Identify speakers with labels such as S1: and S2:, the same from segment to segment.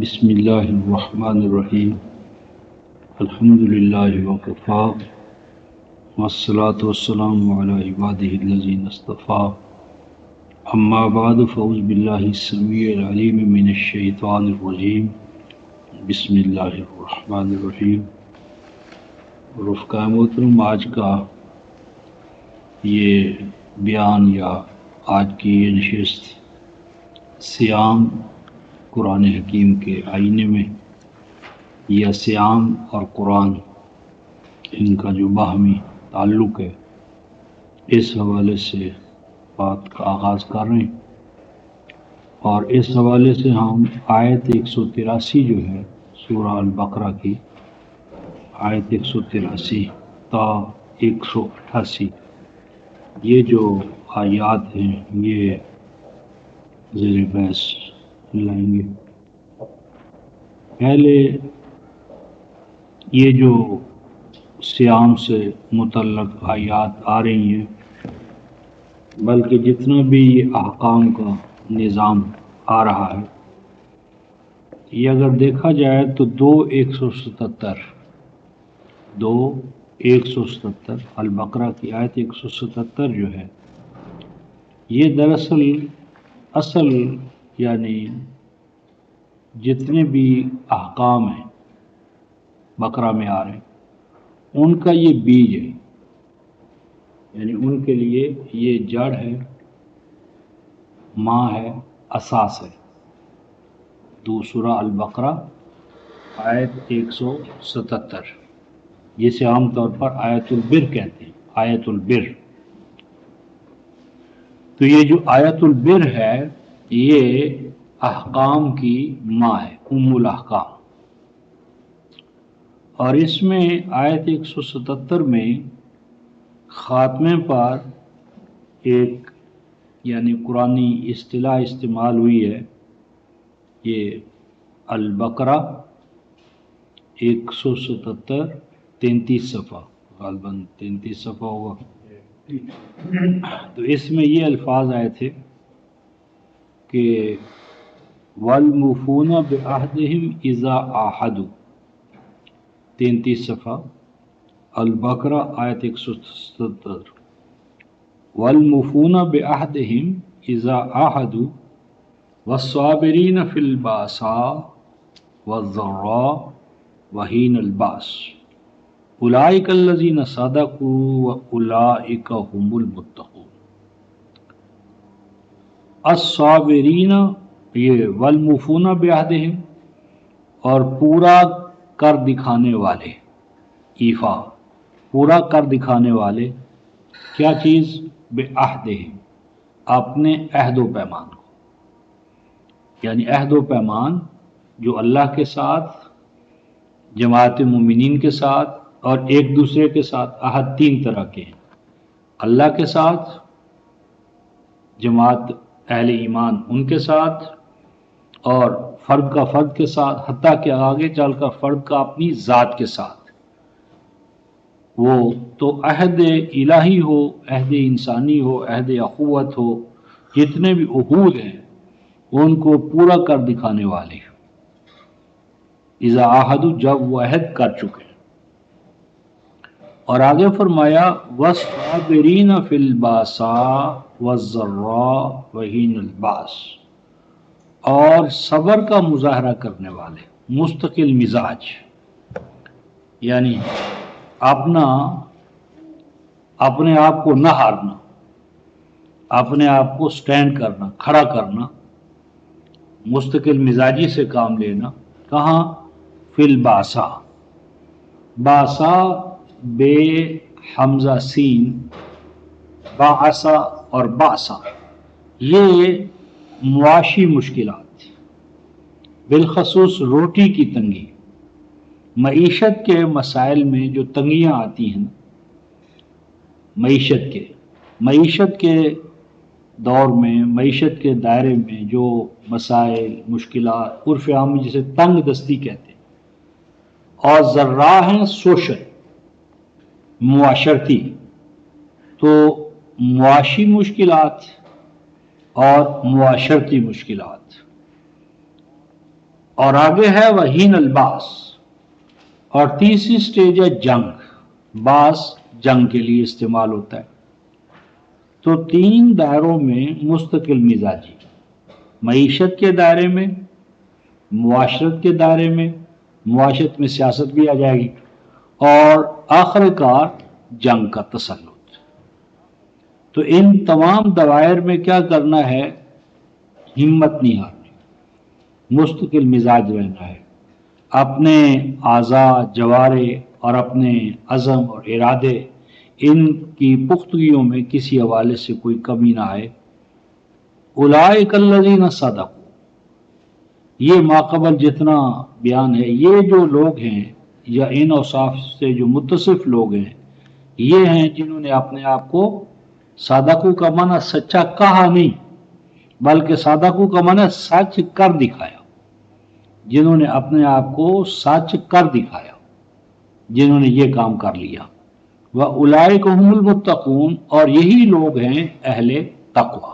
S1: بسم اللہ الرحمن الرحیم الحمد للہ وکفا والصلاة والسلام علی عبادہ الذین اصطفیٰ اما بعد فاعوذ باللہ السمیع العلیم من الشیطان الرجیم بسم اللہ الرحمن الرحیم۔ رفقا محترم، آج کا یہ بیان یا آج کی یہ نشست صیام قرآن حکیم کے آئینے میں یا صیام اور قرآن ان کا جو باہمی تعلق ہے اس حوالے سے بات کا آغاز کر رہے ہیں، اور اس حوالے سے ہم آیت 183 جو ہے سورہ البقرہ کی آیت 183 تا 188 یہ جو آیات ہیں یہ زیر بحث لائیں گے۔ پہلے یہ جو صیام سے متعلق آیات آ رہی ہیں، بلکہ جتنا بھی یہ احکام کا نظام آ رہا ہے، یہ اگر دیکھا جائے تو دو 177 البقرہ کی آیت 177 جو ہے یہ دراصل اصل یعنی جتنے بھی احکام ہیں بقرہ میں آ رہے ہیں ان کا یہ بیج ہے، یعنی ان کے لیے یہ جڑ ہے، ماں ہے، اساس ہے۔ سورہ البقرہ آیت 177 جسے عام طور پر آیت البر کہتے ہیں، آیت البر۔ تو یہ جو آیت البر ہے یہ احکام کی ماں ہے، ام الاحکام، اور اس میں آیت 177 میں خاتمے پر ایک یعنی قرآنی اصطلاح استعمال ہوئی ہے، یہ البقرہ 177 33 صفحہ، غالباً 33 صفحہ ہوگا۔ تو اس میں یہ الفاظ آئے تھے کہ وَالْمُوفُونَ بِعَهْدِهِمْ إِذَا عَاهَدُوا، 33 صفحہ البقرہ آیت 177۔ وَالْمُوفُونَ بِعَهْدِهِمْ إِذَا عَاهَدُوا وَالصَّابِرِينَ فِي الْبَأْسَاءِ وَالضَّرَّاءِ وَحِينَ الْبَأْسِ أُولَئِكَ الَّذِينَ صَدَقُوا وَأُولَئِكَ هُمُ الْمُتَّقُونَ۔ الصابرین، یہ والموفون بعہدہم، اور پورا کر دکھانے والے، ایفا پورا کر دکھانے والے، کیا چیز؟ بعہدہم، اپنے عہد و پیمان کو، یعنی عہد و پیمان جو اللہ کے ساتھ، جماعت مومنین کے ساتھ اور ایک دوسرے کے ساتھ، عہد تین طرح کے ہیں، اللہ کے ساتھ، جماعت اہل ایمان ان کے ساتھ، اور فرد کا فرد کے ساتھ، حتیٰ کہ آگے چل کر فرد کا اپنی ذات کے ساتھ۔ وہ تو عہد الہی ہو، عہد انسانی ہو، عہد اخوت ہو، جتنے بھی عہود ہیں ان کو پورا کر دکھانے والے، اذا عاہدوا، جب وہ عہد کر چکے۔ اور آگے فرمایا وَالصَّابِرِينَ فِي الْبَأْسَاءِ وَالضَّرَّاءِ وَحِينَ الْبَأْسِ، اور صبر کا مظاہرہ کرنے والے، مستقل مزاج، یعنی اپنے آپ کو نہ ہارنا، اپنے آپ کو سٹینڈ کرنا، کھڑا کرنا، مستقل مزاجی سے کام لینا۔ کہاں؟ فی الباسا، باسا بے حمزہ سین، باعثا اور باسا، یہ معاشی مشکلات، بالخصوص روٹی کی تنگی، معیشت کے مسائل میں جو تنگیاں آتی ہیں، معیشت کے دور میں، معیشت کے دائرے میں جو مسائل، مشکلات، عرف عام میں جسے تنگ دستی کہتے ہیں، اور ذرا ہیں سوشل، معاشرتی، تو معاشی مشکلات اور معاشرتی مشکلات، اور آگے ہے وحین الباس، اور تیسری سٹیج ہے جنگ، باس جنگ کے لیے استعمال ہوتا ہے۔ تو تین دائروں میں مستقل مزاجی، معیشت کے دائرے میں، معاشرت کے دائرے میں، معاشرت میں سیاست بھی آ جائے گی، اور آخر کار جنگ کا تسلط۔ تو ان تمام دوائر میں کیا کرنا ہے؟ ہمت نہیں ہارنی، مستقل مزاج رہنا ہے، اپنے اعضاء، جوارے اور اپنے عزم اور ارادے، ان کی پختگیوں میں کسی حوالے سے کوئی کمی نہ آئے۔ اولئک الذین صدقوا، یہ ماقبل جتنا بیان ہے، یہ جو لوگ ہیں یا ان اوصاف سے جو متصف لوگ ہیں، یہ ہیں جنہوں نے اپنے آپ کو، صادقو کا معنی سچا کہا نہیں بلکہ صادقو کا معنی سچ کر دکھایا، جنہوں نے اپنے آپ کو سچ کر دکھایا، جنہوں نے یہ کام کر لیا۔ وَأُولَئِكَ هُمُ الْمُتَّقُونَ، اور یہی لوگ ہیں اہل تقوی۔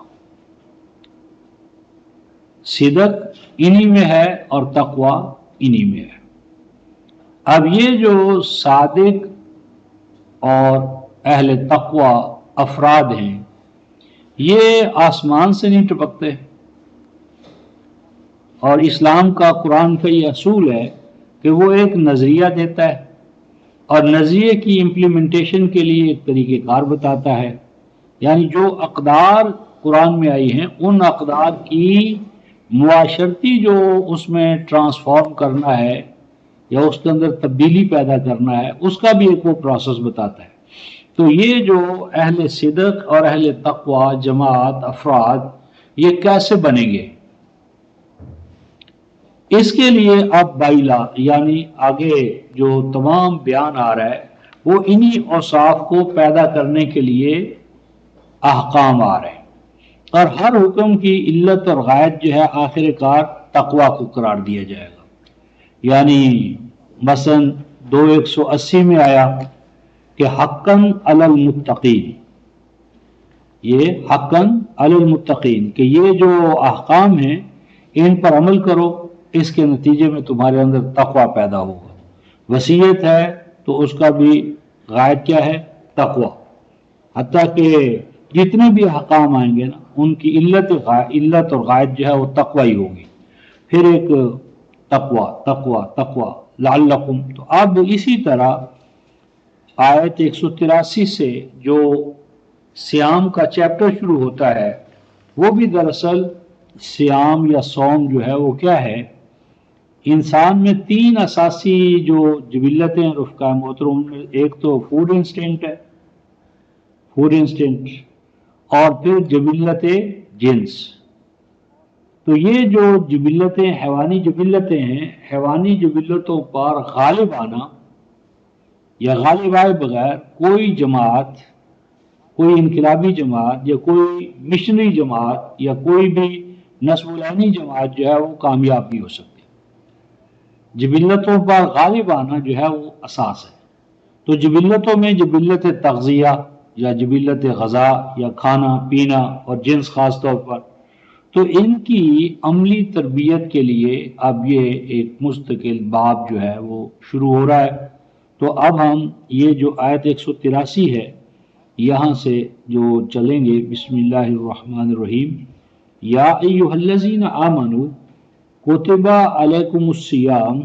S1: صدق انہی میں ہے اور تقوی انہی میں ہے۔ اب یہ جو صادق اور اہل تقوی افراد ہیں، یہ آسمان سے نہیں ٹپکتے، اور اسلام کا، قرآن کا یہ اصول ہے کہ وہ ایک نظریہ دیتا ہے اور نظریے کی امپلیمنٹیشن کے لیے ایک طریقہ کار بتاتا ہے۔ یعنی جو اقدار قرآن میں آئی ہیں، ان اقدار کی معاشرتی جو اس میں ٹرانسفارم کرنا ہے یا اس کے اندر تبدیلی پیدا کرنا ہے، اس کا بھی ایک وہ پروسیس بتاتا ہے۔ تو یہ جو اہل صدق اور اہل تقوی جماعت افراد، یہ کیسے بنیں گے؟ اس کے لیے اب بائلا، یعنی آگے جو تمام بیان آ رہا ہے، وہ انہی اوصاف کو پیدا کرنے کے لیے احکام آ رہے ہیں، اور ہر حکم کی علت اور غایت جو ہے آخر کار تقوی کو قرار دیا جائے گا۔ یعنی مثلا 2:180 میں آیا کہ حقاً علی المتقین، یہ حقاً علی المتقین کہ یہ جو احکام ہیں ان پر عمل کرو، اس کے نتیجے میں تمہارے اندر تقوی پیدا ہوگا۔ وصیت ہے تو اس کا بھی غایت کیا ہے؟ تقوی۔ حتیٰ کہ جتنے بھی احکام آئیں گے نا، ان کی علت اور غایت جو ہے وہ تقوی ہی ہوگی۔ پھر ایک تقوی تقوی تقوی لعلکم۔ تو اب اسی طرح آیت 183 سے جو صیام کا چیپٹر شروع ہوتا ہے، وہ بھی دراصل صیام یا صوم جو ہے وہ کیا ہے؟ انسان میں تین اساسی جو جبلتیں رفقا محترم میں، ایک تو فوڈ انسٹنکٹ ہے، فوڈ انسٹنکٹ، اور پھر جبلت جنس۔ تو یہ جو جبلتیں حیوانی جبلتیں ہیں، حیوانی جبلتوں پر غالب آنا یا غالب آئے بغیر کوئی جماعت، کوئی انقلابی جماعت یا کوئی مشنری جماعت یا کوئی بھی نسب العینی جماعت جو ہے وہ کامیاب نہیں ہو سکتی۔ جبلتوں پر غالب آنا جو ہے وہ اساس ہے۔ تو جبلتوں میں جبلت تغذیہ یا جبلت غذا یا کھانا پینا اور جنس خاص طور پر، تو ان کی عملی تربیت کے لیے اب یہ ایک مستقل باب جو ہے وہ شروع ہو رہا ہے۔ تو اب ہم یہ جو آیت 183 ہے یہاں سے جو چلیں گے، بسم اللہ الرحمن الرحیم، یا ایھا الذین آمنوا کتب علیکم الصیام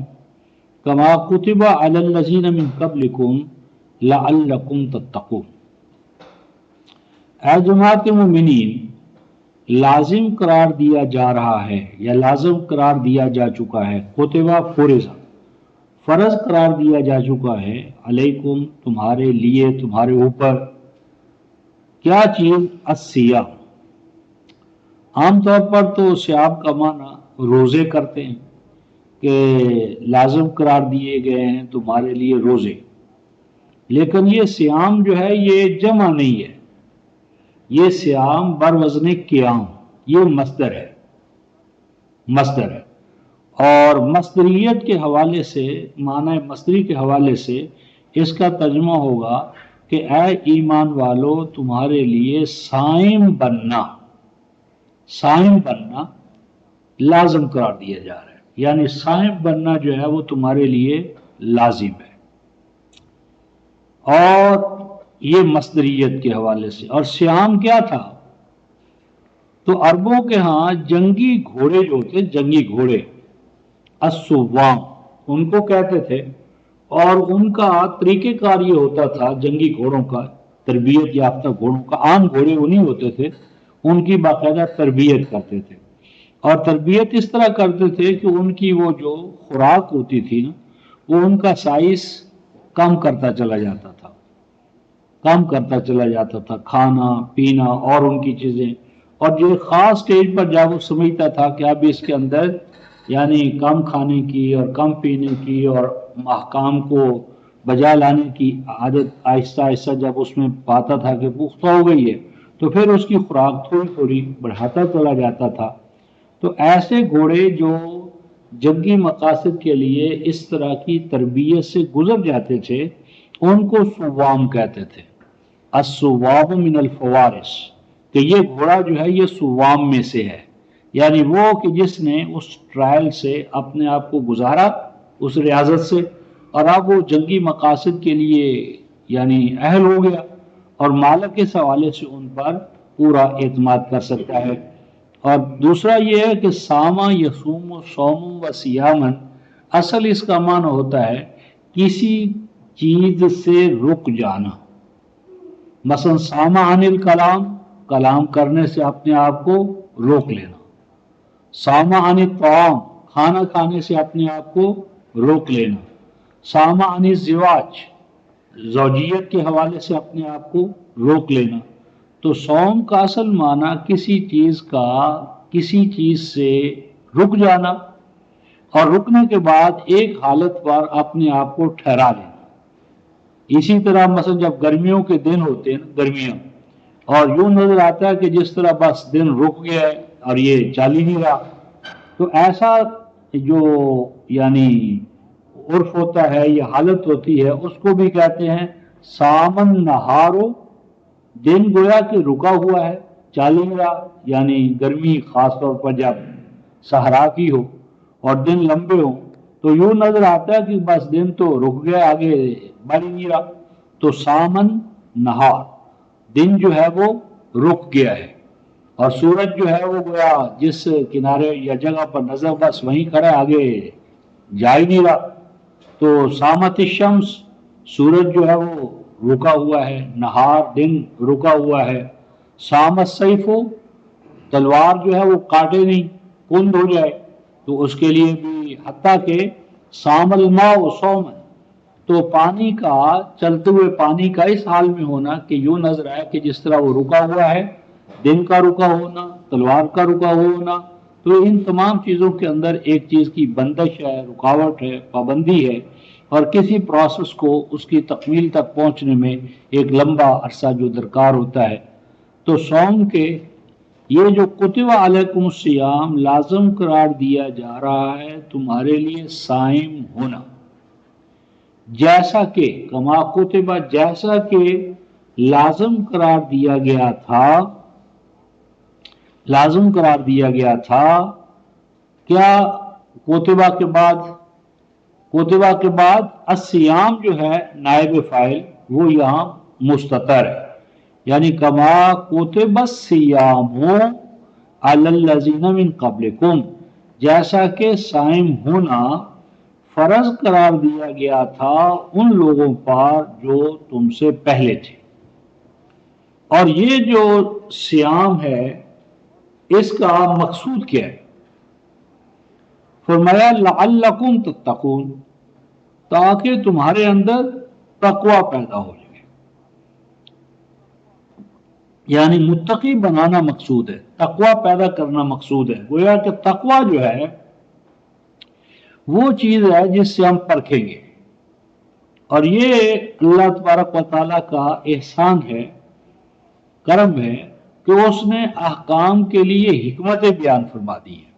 S1: کما کتب علی الذین من قبلکم لعلکم تتقون۔ اے جماعت مومنین، لازم قرار دیا جا رہا ہے یا لازم قرار دیا جا چکا ہے، کتبہ فرض، فرض قرار دیا جا چکا ہے، علیکم تمہارے لیے، تمہارے اوپر، کیا چیز؟ الصیام۔ عام طور پر تو صیام کا معنی روزے کرتے ہیں کہ لازم قرار دیے گئے ہیں تمہارے لیے روزے، لیکن یہ صیام جو ہے یہ جمع نہیں ہے، یہ صیام بروزن قیام، یہ مصدر ہے، مصدر ہے، اور مصدریت کے حوالے سے، معنی مصدری کے حوالے سے اس کا ترجمہ ہوگا کہ اے ایمان والو تمہارے لیے صائم بننا، صائم بننا لازم قرار دیا جا رہا ہے۔ یعنی صائم بننا جو ہے وہ تمہارے لیے لازم ہے۔ اور یہ مصدریت کے حوالے سے۔ اور سیام کیا تھا؟ تو عربوں کے ہاں جنگی گھوڑے جو ہوتے، جنگی گھوڑے السوام ان کو کہتے تھے، اور ان کا طریقہ کار یہ ہوتا تھا جنگی گھوڑوں کا، تربیت یافتہ گھوڑوں کا، عام گھوڑے وہ نہیں ہوتے تھے، ان کی باقاعدہ تربیت کرتے تھے، اور تربیت اس طرح کرتے تھے کہ ان کی وہ جو خوراک ہوتی تھی نا، وہ ان کا سائز کم کرتا چلا جاتا تھا، کم کرتا چلا جاتا تھا، کھانا پینا اور ان کی چیزیں، اور جو خاص سٹیج پر جب وہ سمجھتا تھا کہ اب اس کے اندر یعنی کم کھانے کی اور کم پینے کی اور احکام کو بجا لانے کی عادت آہستہ آہستہ جب اس میں پاتا تھا کہ پختہ ہو گئی ہے، تو پھر اس کی خوراک تھوڑی تھوڑی بڑھاتا چلا جاتا تھا۔ تو ایسے گھوڑے جو جنگی مقاصد کے لیے اس طرح کی تربیت سے گزر جاتے تھے، ان کو سوام کہتے تھے۔ السوام من الفوارس، کہ یہ گھوڑا جو ہے یہ سوام میں سے ہے، یعنی وہ کہ جس نے اس ٹرائل سے اپنے آپ کو گزارا، اس ریاضت سے، اور اب وہ جنگی مقاصد کے لیے یعنی اہل ہو گیا، اور مالک کے حوالے سے ان پر پورا اعتماد کر سکتا ہے۔ اور دوسرا یہ ہے کہ ساما یسوم و سوم و سیامن، اصل اس کا معنی ہوتا ہے کسی چیز سے رک جانا، مثلا ساما عن الکلام، کلام کرنے سے اپنے آپ کو روک لینا، ساما عن الطعام، کھانا کھانے سے اپنے آپ کو روک لینا، ساما عن الزواج، زوجیت کے حوالے سے اپنے آپ کو روک لینا۔ تو صوم کا اصل معنی کسی چیز سے رک جانا، اور رکنے کے بعد ایک حالت پر اپنے آپ کو ٹھہرا لینا۔ اسی طرح مثلا جب گرمیوں کے دن ہوتے ہیں، گرمیاں، اور یوں نظر آتا ہے کہ جس طرح بس دن رک گیا ہے اور یہ چل ہی نہیں رہا، تو ایسا جو یعنی عرف ہوتا ہے یا حالت ہوتی ہے، اس کو بھی کہتے ہیں سامن نہارو، دن گویا کہ رکا ہوا ہے، چل ہی رہا، یعنی گرمی خاص طور پر جب صحرا کی ہو اور دن لمبے ہوں تو یوں نظر آتا ہے کہ بس دن تو رک گیا، آگے بڑھ ہی نہیں رہا۔ تو سامن نہار، دن جو ہے وہ رک گیا ہے، اور سورج جو ہے وہ گویا جس کنارے یا جگہ پر نظر بس وہیں کھڑا ہے، آگے جا ہی نہیں رہا۔ تو سامت الشمس، سورج جو ہے وہ رکا ہوا ہے، نہار دن رکا ہوا ہے۔ سامت سیف، تلوار جو ہے وہ کاٹے نہیں، کند ہو جائے، تو اس کے لیے بھی حتیٰ کہ سام الماء صومن، تو پانی کا، چلتے ہوئے پانی کا اس حال میں ہونا کہ یوں نظر آئے کہ جس طرح وہ رکا ہوا ہے، دن کا رکا ہونا، تلوار کا رکا ہونا، تو ان تمام چیزوں کے اندر ایک چیز کی بندش ہے، رکاوٹ ہے، پابندی ہے، اور کسی پروسیس کو اس کی تکمیل تک پہنچنے میں ایک لمبا عرصہ جو درکار ہوتا ہے۔ تو صوم کے یہ جو کتب علیکم الصیام لازم قرار دیا جا رہا ہے تمہارے لیے صائم ہونا، جیسا کہ کما کتبہ، جیسا کہ لازم قرار دیا گیا تھا، لازم قرار دیا گیا تھا کیا کوتبہ کے بعد، کوتبہ کے بعد الصیام جو ہے نائب فاعل وہ یہاں مستتر ہے، یعنی کما کوتب الصیام علی الذین من قبلکم، جیسا کہ صائم ہونا فرض قرار دیا گیا تھا ان لوگوں پر جو تم سے پہلے تھے۔ اور یہ جو صیام ہے اس کا مقصود کیا ہے؟ فرمایا لعلکم تتقون، تاکہ تمہارے اندر تقوی پیدا ہو جائے، یعنی متقی بنانا مقصود ہے، تقوی پیدا کرنا مقصود ہے۔ گویا کہ تقوی جو ہے وہ چیز ہے جس سے ہم پرکھیں گے، اور یہ اللہ تبارک و تعالیٰ کا احسان ہے، کرم ہے کہ اس نے احکام کے لیے حکمتیں بیان فرما دی ہیں،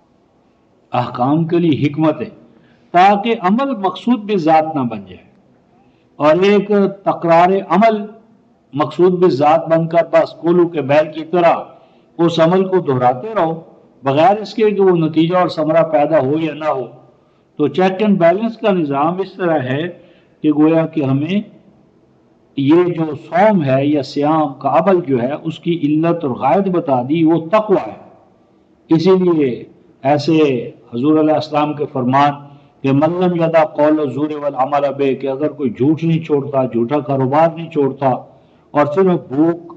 S1: احکام کے لیے حکمتیں، تاکہ عمل مقصود بھی ذات نہ بن جائے، اور ایک تکرار عمل مقصود بھی ذات بن کر بس کولو کے بیل کی طرح اس عمل کو دہراتے رہو بغیر اس کے کہ وہ نتیجہ اور ثمرہ پیدا ہو یا نہ ہو۔ تو چیک اینڈ بیلنس کا نظام اس طرح ہے کہ گویا کہ ہمیں یہ جو صوم ہے یا صیام کا عمل جو ہے اس کی علت اور غائب بتا دی، وہ تقوی ہے۔ اسی لیے ایسے حضور علیہ السلام کے فرمان کہ من لم یدع قول الزور والعمل بہ، کہ اگر کوئی جھوٹ نہیں چھوڑتا، جھوٹا کاروبار نہیں چھوڑتا، اور صرف بھوک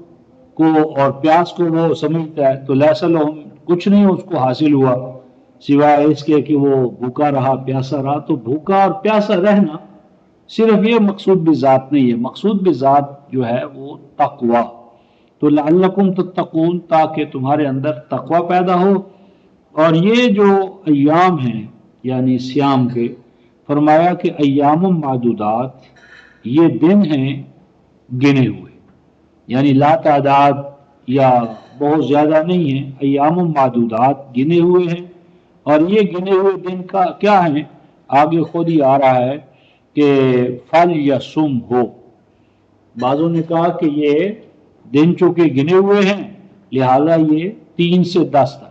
S1: کو اور پیاس کو وہ سمجھتا ہے، تو لیس لہ، کچھ نہیں اس کو حاصل ہوا سوائے اس کے کہ وہ بھوکا رہا پیاسا رہا۔ تو بھوکا اور پیاسا رہنا صرف یہ مقصود بذات نہیں ہے، مقصود بذات جو ہے وہ تقوی۔ تو لعلکم تتقون، تاکہ تمہارے اندر تقوی پیدا ہو۔ اور یہ جو ایام ہیں یعنی صیام کے، فرمایا کہ ایام معدودات، یہ دن ہیں گنے ہوئے، یعنی لا تعداد یا بہت زیادہ نہیں ہیں، ایام معدودات گنے ہوئے ہیں۔ اور یہ گنے ہوئے دن کا کیا ہیں؟ آگے خود ہی آ رہا ہے کہ فل یا سم ہو۔ بعضوں نے کہا کہ یہ دن چونکہ گنے ہوئے ہیں لہذا یہ 3 سے 10 تک،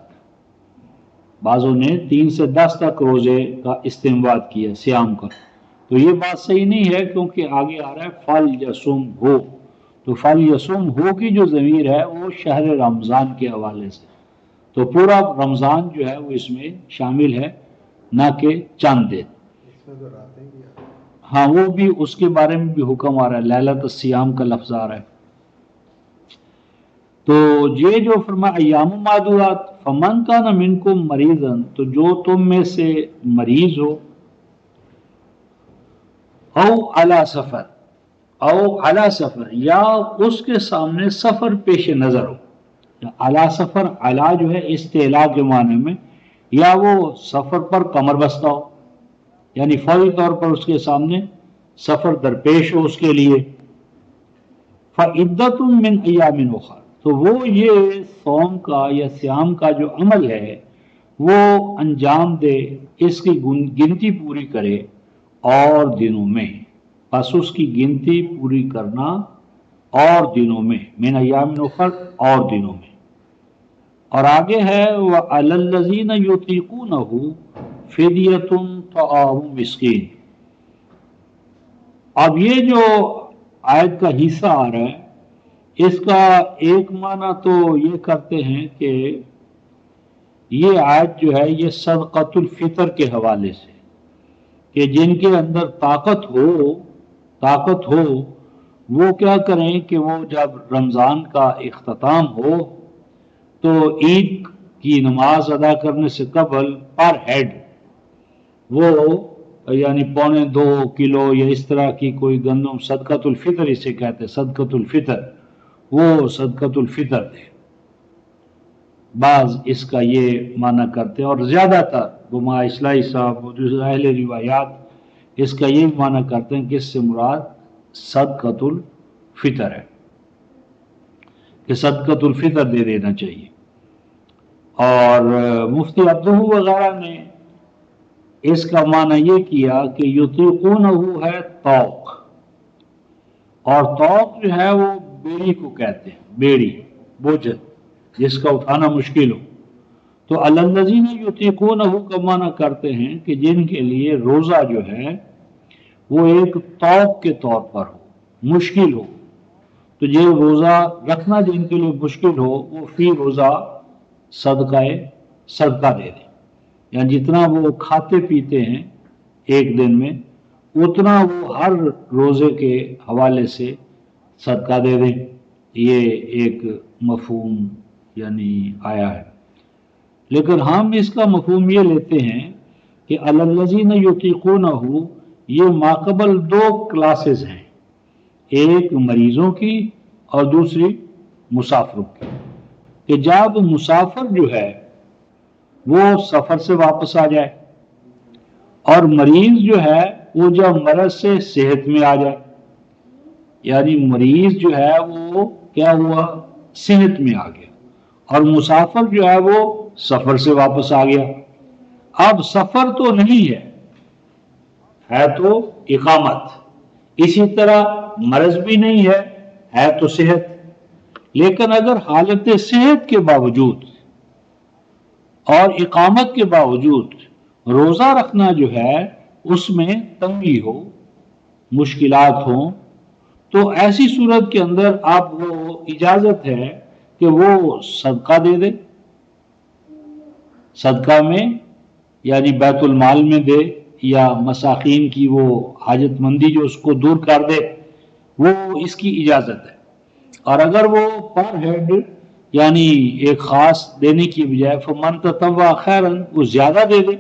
S1: بعضوں نے 3 سے 10 تک روزے کا استنباط کیا صیام کا، تو یہ بات صحیح نہیں ہے، کیونکہ آگے آ رہا ہے فل یسم ہو۔ تو فل یسم ہو کی جو ضمیر ہے وہ شہر رمضان کے حوالے سے، تو پورا رمضان جو ہے وہ اس میں شامل ہے، نہ کہ چند دن۔ ہاں وہ بھی اس کے بارے میں بھی حکم آ رہا ہے، لیلۃ الصیام کا لفظ آ رہا ہے۔ تو یہ جو فرمایا ایام معدودات، فمن کان منکم مریضا، تو جو تم میں سے مریض ہو، او علی سفر، او علی سفر، یا اس کے سامنے سفر پیش نظر ہو۔ علی سفر، علی جو ہے استعلاء کے معنی میں، یا وہ سفر پر کمر بستہ ہو، یعنی فوری طور پر اس کے سامنے سفر درپیش ہو اس کے لیے، فعدۃ من ایام اخر، تو وہ یہ صوم کا یا صیام کا جو عمل ہے وہ انجام دے، اس کی گنتی پوری کرے اور دنوں میں، بس اس کی گنتی پوری کرنا اور دنوں میں، من ایام اخر اور دنوں میں۔ اور آگے ہے وعلی الذین یطیقونہ فدیۃ طعام مسکین۔ اب یہ جو آیت کا حصہ آ رہا ہے اس کا ایک معنی تو یہ کرتے ہیں کہ یہ آیت جو ہے یہ صدقۃ الفطر کے حوالے سے، کہ جن کے اندر طاقت ہو وہ کیا کریں کہ وہ جب رمضان کا اختتام ہو تو عید کی نماز ادا کرنے سے قبل پر ہیڈ وہ یعنی 1.25 کلو یا اس طرح کی کوئی گندم، صدقۃ الفطر اسے کہتے ہیں، صدقۃ الفطر، وہ صدقۃ الفطر دے۔ بعض اس کا یہ معنی کرتے ہیں، اور زیادہ تر گما اصلاحی صاحب اور اہل روایات اس کا یہ معنی کرتے ہیں کہ اس سے مراد صدقۃ الفطر ہے، کہ صدقۃ الفطر دے دینا چاہیے۔ اور مفتی عبدہ وغیرہ نے اس کا معنی یہ کیا کہ یطیقونہ ہے طوق، اور طوق جو ہے وہ بیڑی کو کہتے ہیں، بیڑی بوجھ جس کا اٹھانا مشکل ہو۔ تو الذین یطیقونہ کا معنی کرتے ہیں کہ جن کے لیے روزہ جو ہے وہ ایک طوق کے طور پر ہو، مشکل ہو، تو جو روزہ رکھنا جن کے لیے مشکل ہو وہ فی روزہ صدقہ دے دیں، یعنی جتنا وہ کھاتے پیتے ہیں ایک دن میں اتنا وہ ہر روزے کے حوالے سے صدقہ دے دیں۔ یہ ایک مفہوم یعنی آیا ہے، لیکن ہم اس کا مفہوم یہ لیتے ہیں کہ الذین یطیقونہ یہ ماقبل 2 کلاسز ہیں، ایک مریضوں کی اور دوسری مسافروں کی، کہ جب مسافر جو ہے وہ سفر سے واپس آ جائے، اور مریض جو ہے وہ جب مرض سے صحت میں آ جائے، یعنی مریض جو ہے وہ کیا ہوا، صحت میں آ گیا، اور مسافر جو ہے وہ سفر سے واپس آ گیا۔ اب سفر تو نہیں ہے تو اقامت، اسی طرح مرض بھی نہیں ہے تو صحت، لیکن اگر حالت صحت کے باوجود اور اقامت کے باوجود روزہ رکھنا جو ہے اس میں تنگی ہو، مشکلات ہوں، تو ایسی صورت کے اندر آپ کو اجازت ہے کہ وہ صدقہ دے دے، صدقہ میں یعنی بیت المال میں دے، یا مساکین کی وہ حاجت مندی جو اس کو دور کر دے، وہ اس کی اجازت ہے۔ اور اگر وہ پر ہیڈ یعنی ایک خاص دینے کی بجائے فمن تطوع خیرا وہ زیادہ دے دے،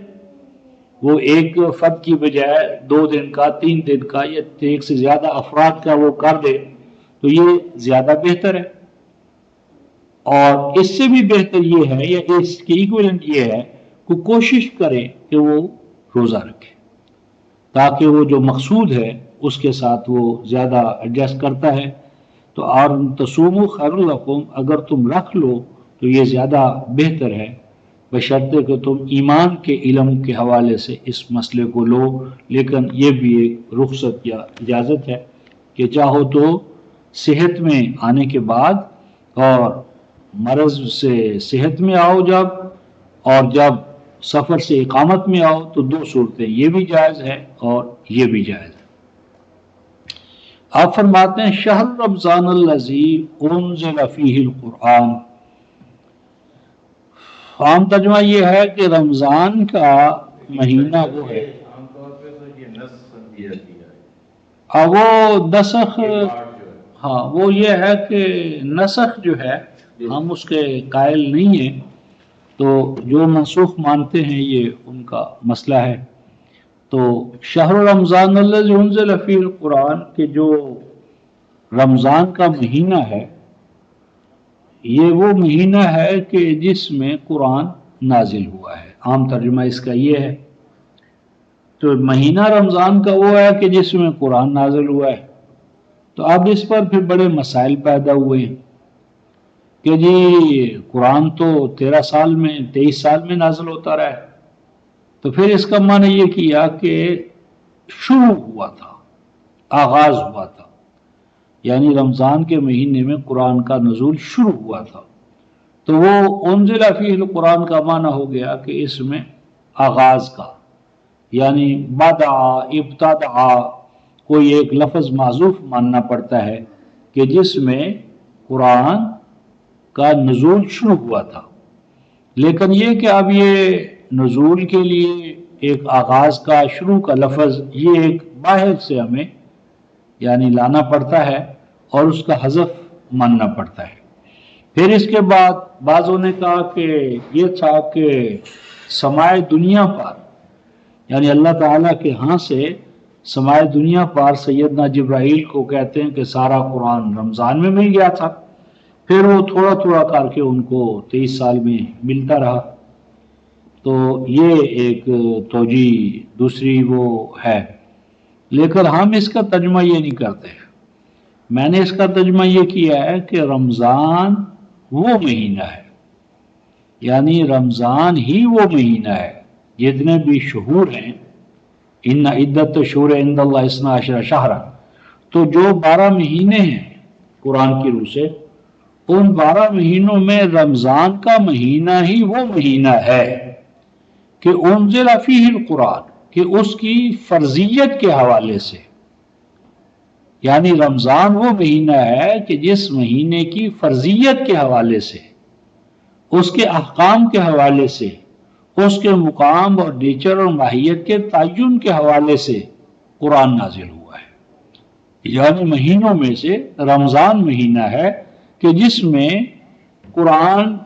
S1: وہ ایک فرد کی بجائے 2 دن کا، 3 دن کا، یا ایک سے زیادہ افراد کا وہ کر دے تو یہ زیادہ بہتر ہے۔ اور اس سے بھی بہتر یہ ہے، یا اس کے ایکویلنٹ یہ ہے کہ کوشش کرے کہ وہ روزہ رکھے، تاکہ وہ جو مقصود ہے اس کے ساتھ وہ زیادہ ایڈجسٹ کرتا ہے۔ تو اور تصوموا خیر لکم، اگر تم رکھ لو تو یہ زیادہ بہتر ہے، بشرطے کہ تم ایمان کے علم کے حوالے سے اس مسئلے کو لو۔ لیکن یہ بھی ایک رخصت یا اجازت ہے کہ چاہو تو صحت میں آنے کے بعد اور مرض سے صحت میں آؤ جب، اور جب سفر سے اقامت میں آؤ، تو 2 صورتیں یہ بھی جائز ہے اور یہ بھی جائز ہے۔ آپ فرماتے ہیں شہر رمضان الذی انزل فیہ القرآن، عام ترجمہ یہ ہے کہ رمضان کا مہینہ وہ ہے،
S2: عام طور پہ تو یہ نسخ دیا ہے،
S1: وہ نسخ، ہاں وہ یہ ہے کہ نسخ جو ہے ہم اس کے قائل نہیں ہیں، تو جو منسوخ مانتے ہیں یہ ان کا مسئلہ ہے۔ تو شہر رمضان الذی انزل فیہ القرآن کہ جو رمضان کا مہینہ ہے یہ وہ مہینہ ہے کہ جس میں قرآن نازل ہوا ہے، عام ترجمہ اس کا یہ ہے۔ تو مہینہ رمضان کا وہ ہے کہ جس میں قرآن نازل ہوا ہے۔ تو اب اس پر پھر بڑے مسائل پیدا ہوئے ہیں کہ جی قرآن تو 13 سال میں 23 سال میں نازل ہوتا رہا ہے، تو پھر اس کا معنی یہ کیا کہ شروع ہوا تھا، آغاز ہوا تھا، یعنی رمضان کے مہینے میں قرآن کا نزول شروع ہوا تھا، تو وہ انزل فیہ القرآن کا معنی ہو گیا کہ اس میں آغاز کا، یعنی بدعا، ابتدعا، کوئی ایک لفظ معذوف ماننا پڑتا ہے کہ جس میں قرآن کا نزول شروع ہوا تھا۔ لیکن یہ کہ اب یہ نزول کے لیے ایک آغاز کا، شروع کا لفظ یہ ایک باہر سے ہمیں یعنی لانا پڑتا ہے اور اس کا حذف ماننا پڑتا ہے۔ پھر اس کے بعد بعضوں نے کہا کہ یہ تھا کہ سماع دنیا پر، یعنی اللہ تعالیٰ کے ہاں سے سماع دنیا پر سیدنا جبرائیل کو کہتے ہیں کہ سارا قرآن رمضان میں مل گیا تھا، پھر وہ تھوڑا تھوڑا کر کے ان کو 23 سال میں ملتا رہا۔ تو یہ ایک توجیہ دوسری وہ ہے، لیکن ہم اس کا ترجمہ یہ نہیں کرتے۔ میں نے اس کا ترجمہ یہ کیا ہے کہ رمضان وہ مہینہ ہے، یعنی رمضان ہی وہ مہینہ ہے، جتنے بھی شہور ہیں، ان عدت شہور عند اللہ 12 شہرا، تو جو 12 مہینے ہیں قرآن کی روح سے، ان 12 مہینوں میں رمضان کا مہینہ ہی وہ مہینہ ہے کہ انزل فیہ القرآن، کہ اس کی فرضیت کے حوالے سے، یعنی رمضان وہ مہینہ ہے کہ جس مہینے کی فرضیت کے حوالے سے، اس کے احکام کے حوالے سے، اس کے مقام اور نیچر اور ماہیت کے تعین کے حوالے سے قرآن نازل ہوا ہے۔ یعنی مہینوں میں سے رمضان مہینہ ہے کہ جس میں قرآن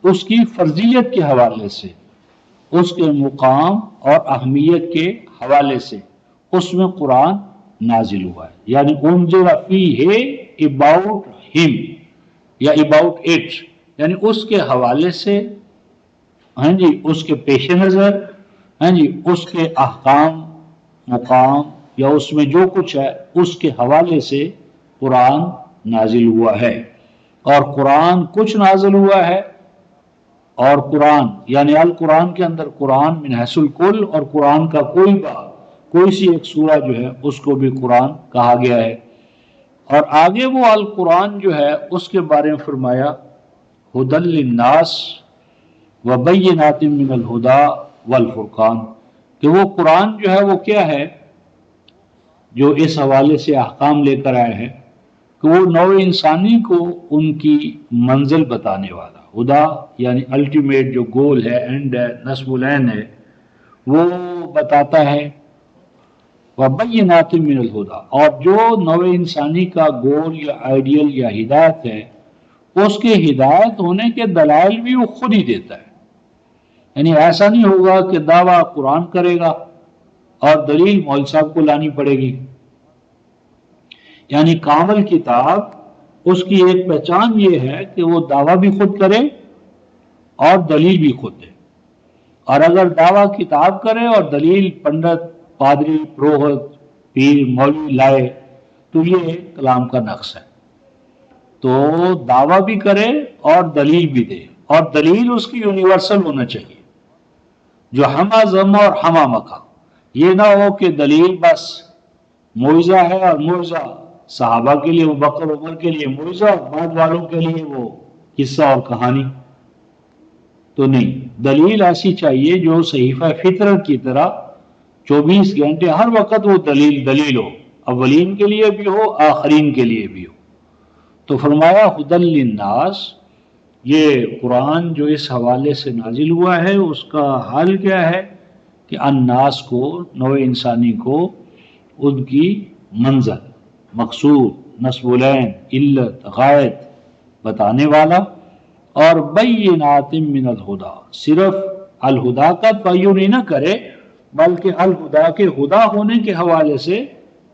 S1: اس کی فرضیت کے حوالے سے، اس کے مقام اور اہمیت کے حوالے سے اس میں قرآن نازل ہوا ہے، یعنی انزل فیہ اباؤٹ ہم یا اباؤٹ اٹ، یعنی اس کے حوالے سے، ہاں جی، اس کے پیش نظر، ہاں جی، اس کے احکام، مقام یا اس میں جو کچھ ہے اس کے حوالے سے قرآن نازل ہوا ہے۔ اور قرآن کچھ نازل ہوا ہے، اور قرآن یعنی القرآن کے اندر قرآن من حیث الکل، اور قرآن کا کوئی سی ایک سورہ جو ہے اس کو بھی قرآن کہا گیا ہے۔ اور آگے وہ القرآن جو ہے اس کے بارے میں فرمایا ھدی للناس وبینات من الہدی والفرقان، کہ وہ قرآن جو ہے وہ کیا ہے، جو اس حوالے سے احکام لے کر آئے ہیں کہ وہ نوع انسانی کو ان کی منزل بتانے والا، ہدا یعنی الٹیمیٹ جو گول ہے، اینڈ ہے، نصب العین ہے، وہ بتاتا ہے۔ وَبَيِّنَاتٍ مِّنَ الْهُدَى، اور جو نوع انسانی کا گول یا آئیڈیل یا ہدایت ہے، اس کے ہدایت ہونے کے دلائل بھی وہ خود ہی دیتا ہے۔ یعنی ایسا نہیں ہوگا کہ دعویٰ قرآن کرے گا اور دلیل مول صاحب کو لانی پڑے گی۔ یعنی کامل کتاب، اس کی ایک پہچان یہ ہے کہ وہ دعویٰ بھی خود کرے اور دلیل بھی خود دے۔ اور اگر دعویٰ کتاب کرے اور دلیل پنڈت، پادری، پروہت، پیر، مولوی لائے تو یہ کلام کا نقص ہے۔ تو دعویٰ بھی کرے اور دلیل بھی دے، اور دلیل اس کی یونیورسل ہونا چاہیے، جو ہمہ زم اور ہمہ مکہ۔ یہ نہ ہو کہ دلیل بس معجزہ ہے اور معجزہ صحابہ کے لیے، ابو بکر عمر کے لیے معجزہ، بعد والوں کے لیے وہ قصہ اور کہانی، تو نہیں۔ دلیل ایسی چاہیے جو صحیفہ فطرت کی طرح 24 گھنٹے ہر وقت وہ دلیل ہو، اولین کے لیے بھی ہو، آخرین کے لیے بھی ہو۔ تو فرمایا ہدی للناس، یہ قرآن جو اس حوالے سے نازل ہوا ہے اس کا حال کیا ہے کہ الناس کو، نوع انسانی کو، ان کی منزل، مقصود، نصب العین، علت، غایت بتانے والا، اور بینات من الہدا، صرف الہدا کا تعین ہی نہ کرے بلکہ الہدا کے ہدا ہونے کے حوالے سے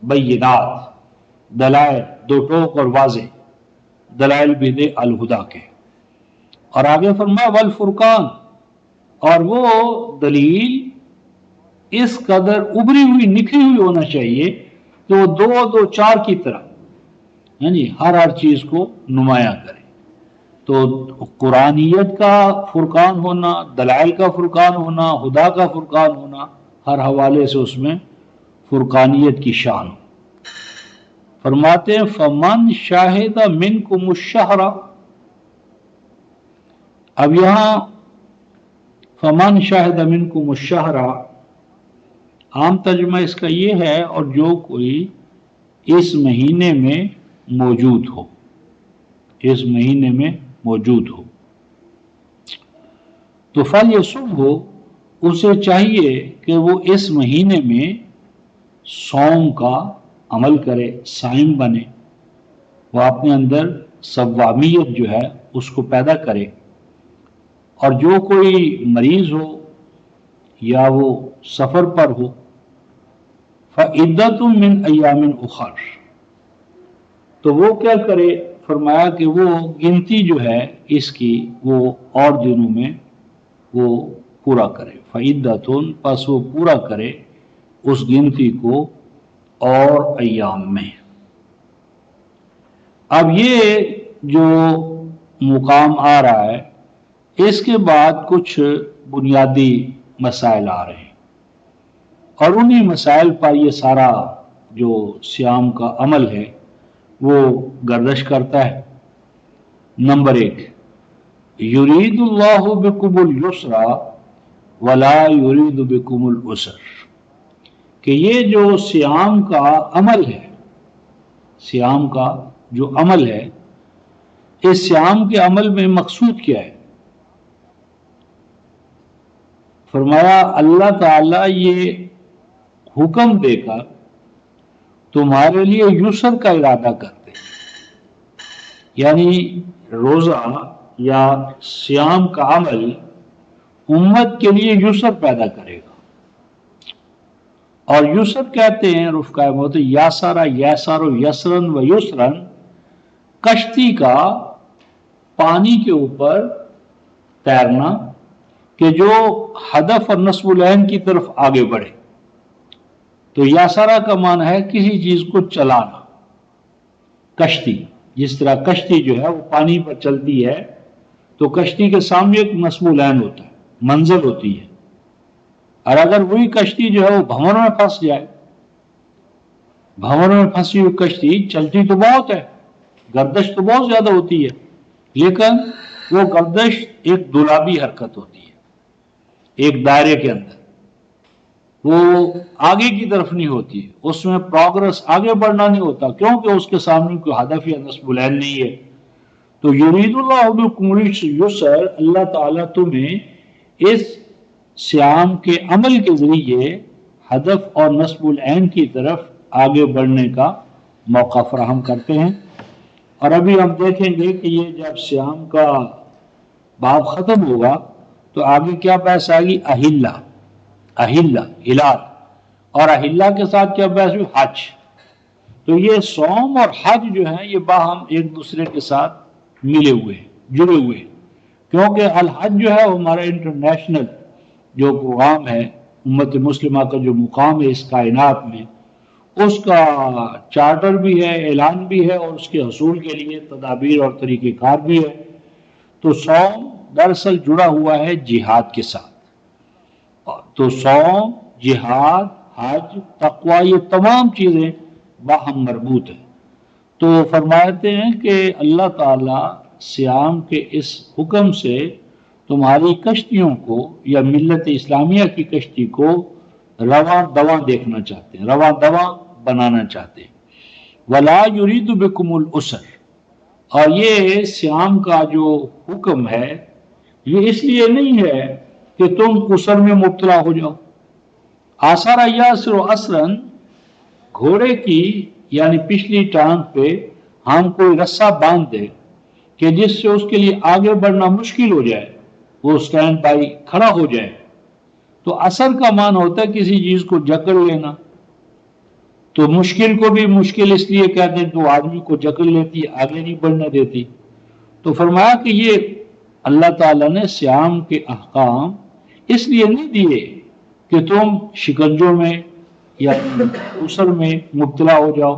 S1: بینات، دلائل، دو ٹوک اور واضح دلائل بھی دے الہدا کے۔ اور آگے فرمایا والفرقان، اور وہ دلیل اس قدر ابری ہوئی، نکھی ہوئی ہونا چاہیے کہ وہ دو چار کی طرح، یعنی ہر چیز کو نمایاں کرے۔ تو قرآنیت کا فرقان ہونا، دلائل کا فرقان ہونا، ہدا کا فرقان ہونا، ہر حوالے سے اس میں فرقانیت کی شان ہو۔ فرماتے ہیں فمن شاہد منکم الشہر، اب یہاں فمن شاہد منکم الشہر عام ترجمہ اس کا یہ ہے، اور جو کوئی اس مہینے میں موجود ہو، اس مہینے میں موجود ہو تو فلیصم ہو، اسے چاہیے کہ وہ اس مہینے میں صوم کا عمل کرے، صائم بنے، وہ اپنے اندر صوامیت جو ہے اس کو پیدا کرے۔ اور جو کوئی مریض ہو یا وہ سفر پر ہو فعدۃ من ایام اخر، تو وہ کیا کرے، فرمایا کہ وہ گنتی جو ہے اس کی وہ اور دنوں میں وہ پورا کرے، فعدۃ، پس وہ پورا کرے اس گنتی کو اور ایام میں۔ اب یہ جو مقام آ رہا ہے اس کے بعد کچھ بنیادی مسائل آ رہے ہیں، اور انہی مسائل پر یہ سارا جو صیام کا عمل ہے وہ گردش کرتا ہے۔ نمبر 1، یرید اللہ بکم الیسر ولا یرید بکم العسر، کہ یہ جو صیام کا عمل ہے، صیام کا جو عمل ہے، اس صیام کے عمل میں مقصود کیا ہے؟ فرمایا اللہ تعالیٰ یہ حکم دے کر تمہارے لیے یسر کا ارادہ کرتے ہیں، یعنی روزہ یا صیام کا عمل امت کے لیے یسر پیدا کرے گا۔ اور یسر کہتے ہیں رفقائے محترم یاسرا، یسر و یسرن و یسرن، کشتی کا پانی کے اوپر تیرنا کہ جو ہدف اور نصب العین کی طرف آگے بڑھے۔ تو یاسرا کا معنی ہے کسی چیز کو چلانا، کشتی، جس طرح کشتی جو ہے وہ پانی پر چلتی ہے تو کشتی کے سامنے ایک نصب العین ہوتا ہے، منزل ہوتی ہے، اور اگر وہی کشتی جو ہے وہ بھنور میں پھنس جائے، بھنور میں پھنسی ہوئی کشتی چلتی تو بہت ہے، گردش تو بہت زیادہ ہوتی ہے، لیکن وہ گردش ایک دولابی حرکت ہوتی ہے، ایک دائرے کے اندر۔ وہ آگے کی طرف نہیں ہوتی، اس میں پروگرس آگے بڑھنا نہیں ہوتا، کیونکہ اس کے سامنے کوئی ہدف یا نصب العین نہیں ہے۔ تو یرید اللہ بکم الیسر، اللہ تعالیٰ تمہیں اس صیام کے عمل کے ذریعے ہدف اور نصب العین کی طرف آگے بڑھنے کا موقع فراہم کرتے ہیں۔ اور ابھی ہم دیکھیں گے کہ یہ جب صیام کا باب ختم ہوگا تو آگے کیا بحث آئے گی؟ اہلہ ہلال، اور اہلہ کے ساتھ کیا بحث ہوئی؟ حج۔ تو یہ صوم اور حج جو ہیں یہ باہم ایک دوسرے کے ساتھ ملے ہوئے جڑے ہوئے، کیونکہ الحج جو ہے وہ ہمارا انٹرنیشنل جو پروگرام ہے، امت مسلمہ کا جو مقام ہے اس کائنات میں، اس کا چارٹر بھی ہے، اعلان بھی ہے، اور اس کے حصول کے لیے تدابیر اور طریقہ کار بھی ہے۔ تو صوم دراصل جڑا ہوا ہے جہاد کے ساتھ، تو صوم، جہاد، حج، تقوی، یہ تمام چیزیں باہم مربوط ہیں۔ تو فرماتے ہیں کہ اللہ تعالیٰ صیام کے اس حکم سے تمہاری کشتیوں کو یا ملت اسلامیہ کی کشتی کو رواں دواں دیکھنا چاہتے ہیں، رواں دواں بنانا چاہتے ہیں۔ ولا یرید بکم العسر، اور یہ صیام کا جو حکم ہے یہ اس لیے نہیں ہے کہ تم عسر میں مبتلا ہو جاؤ۔ آثار یاسر اسرن، گھوڑے کی یعنی پچھلی ٹانگ پہ ہم کوئی رسہ باندھ دے کہ جس سے اس کے لیے آگے بڑھنا مشکل ہو جائے، وہ سٹینڈ بائی کھڑا ہو جائے، تو اثر کا معنی ہوتا ہے کسی چیز کو جکڑ لینا۔ تو مشکل کو بھی مشکل اس لیے کہتے ہیں تو آدمی کو جکڑ لیتی، آگے نہیں بڑھنے دیتی۔ تو فرمایا کہ یہ اللہ تعالیٰ نے صیام کے احکام اس لیے نہیں دیے کہ تم شکنجوں میں یا عسر میں مبتلا ہو جاؤ،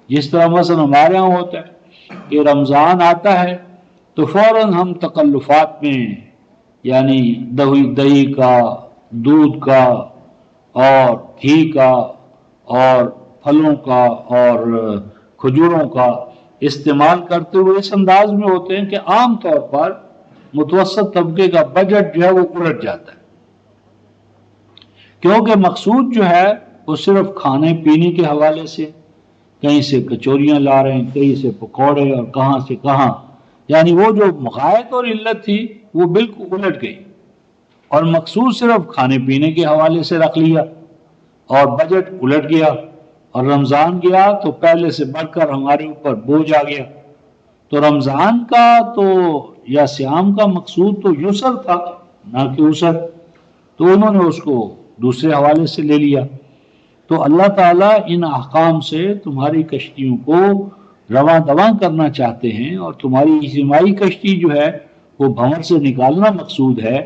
S1: جس طرح مثلا ہمارے ہاں ہوتا ہے کہ رمضان آتا ہے تو فوراً ہم تکلفات میں، یعنی دہی کا، دودھ کا اور گھی کا اور پھلوں کا اور کھجوروں کا استعمال کرتے ہوئے اس انداز میں ہوتے ہیں کہ عام طور پر متوسط طبقے کا بجٹ جو ہے وہ الٹ جاتا ہے، کیونکہ مقصود جو ہے وہ صرف کھانے پینے کے حوالے سے، کہیں سے کچوریاں لا رہے ہیں، کہیں سے پکوڑے، اور کہاں سے کہاں، یعنی وہ جو غایت اور علت تھی وہ بالکل الٹ گئی، اور مقصود صرف کھانے پینے کے حوالے سے رکھ لیا اور بجٹ الٹ گیا، اور رمضان گیا تو پہلے سے بڑھ کر ہمارے اوپر بوجھ آ گیا۔ تو رمضان کا تو یا صیام کا مقصود تو یسر تھا نہ کہ عسر، تو انہوں نے اس کو دوسرے حوالے سے لے لیا۔ تو اللہ تعالیٰ ان احکام سے تمہاری کشتیوں کو رواں دواں کرنا چاہتے ہیں، اور تمہاری اجتماعی کشتی جو ہے وہ بھنور سے نکالنا مقصود ہے،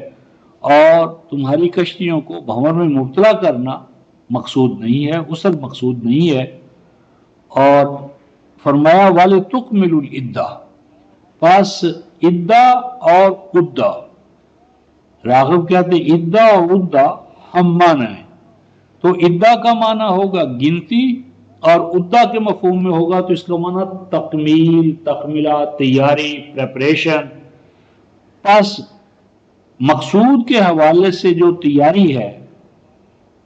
S1: اور تمہاری کشتیوں کو بھنور میں مبتلا کرنا مقصود نہیں ہے، عسر مقصود نہیں ہے۔ اور فرمایا وَلِتُكْمِلُوا الْعِدَّةَ، پس عدہ اور عدہ، راغب کہتے ہیں عدہ اور عدہ ہم معنی ہیں، تو عدہ کا معنی ہوگا گنتی، اور عدہ کے مفہوم میں ہوگا تو اس کا معنی تکمیل، تکملہ، تیاری، پریپریشن۔ پس مقصود کے حوالے سے جو تیاری ہے،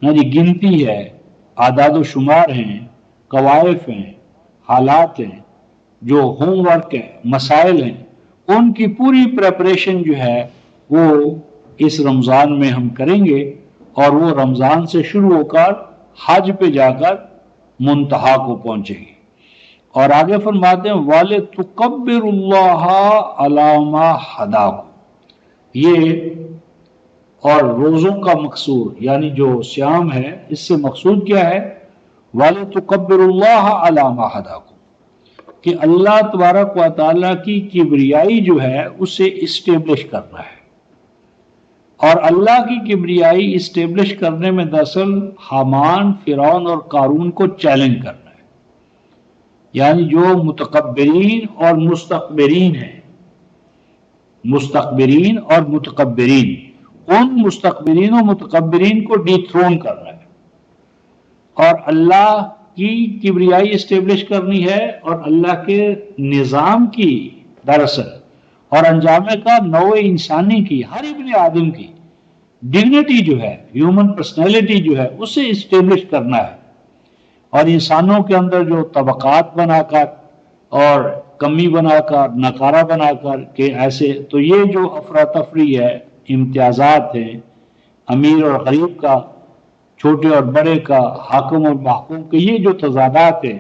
S1: گنتی ہے، اعداد و شمار ہیں، قوائف ہیں، حالات ہیں، جو ہوم ورک ہے، مسائل ہیں، ان کی پوری پریپریشن جو ہے وہ اس رمضان میں ہم کریں گے، اور وہ رمضان سے شروع ہو کر حج پہ جا کر منتہا کو پہنچے گی۔ اور آگے فرماتے ہیں وَلِتُكَبِّرُوا اللَّهَ عَلَىٰ مَا هَدَاكُمْ، یہ اور روزوں کا مقصود یعنی جو صیام ہے اس سے مقصود کیا ہے؟ وَلِتُكَبِّرُوا اللَّهَ عَلَىٰ مَا هَدَاكُمْ، کہ اللہ تبارک و تعالیٰ کی کبریائی جو ہے اسے اسٹیبلش کرنا ہے، اور اللہ کی کبریائی اسٹیبلش کرنے میں دراصل حامان، فرعون اور قارون کو چیلنج کرنا ہے، یعنی جو متکبرین اور مستکبرین ہیں، مستکبرین اور متکبرین، ان مستکبرین و متکبرین کو ڈی تھرون کرنا ہے، اور اللہ کی کبریائی اسٹیبلش کرنی ہے، اور اللہ کے نظام کی دراصل اور انجام کا نوع انسانی کی، ہر ابن آدم کی ڈگنیٹی جو ہے، ہیومن پرسنالٹی جو ہے، اسے اسٹیبلش کرنا ہے، اور انسانوں کے اندر جو طبقات بنا کر اور کمی بنا کر، نکارہ بنا کر کہ ایسے، تو یہ جو افراتفری ہے، امتیازات ہیں، امیر اور غریب کا، چھوٹے اور بڑے کا، حاکم اور محکوم کے، یہ جو تضادات ہیں،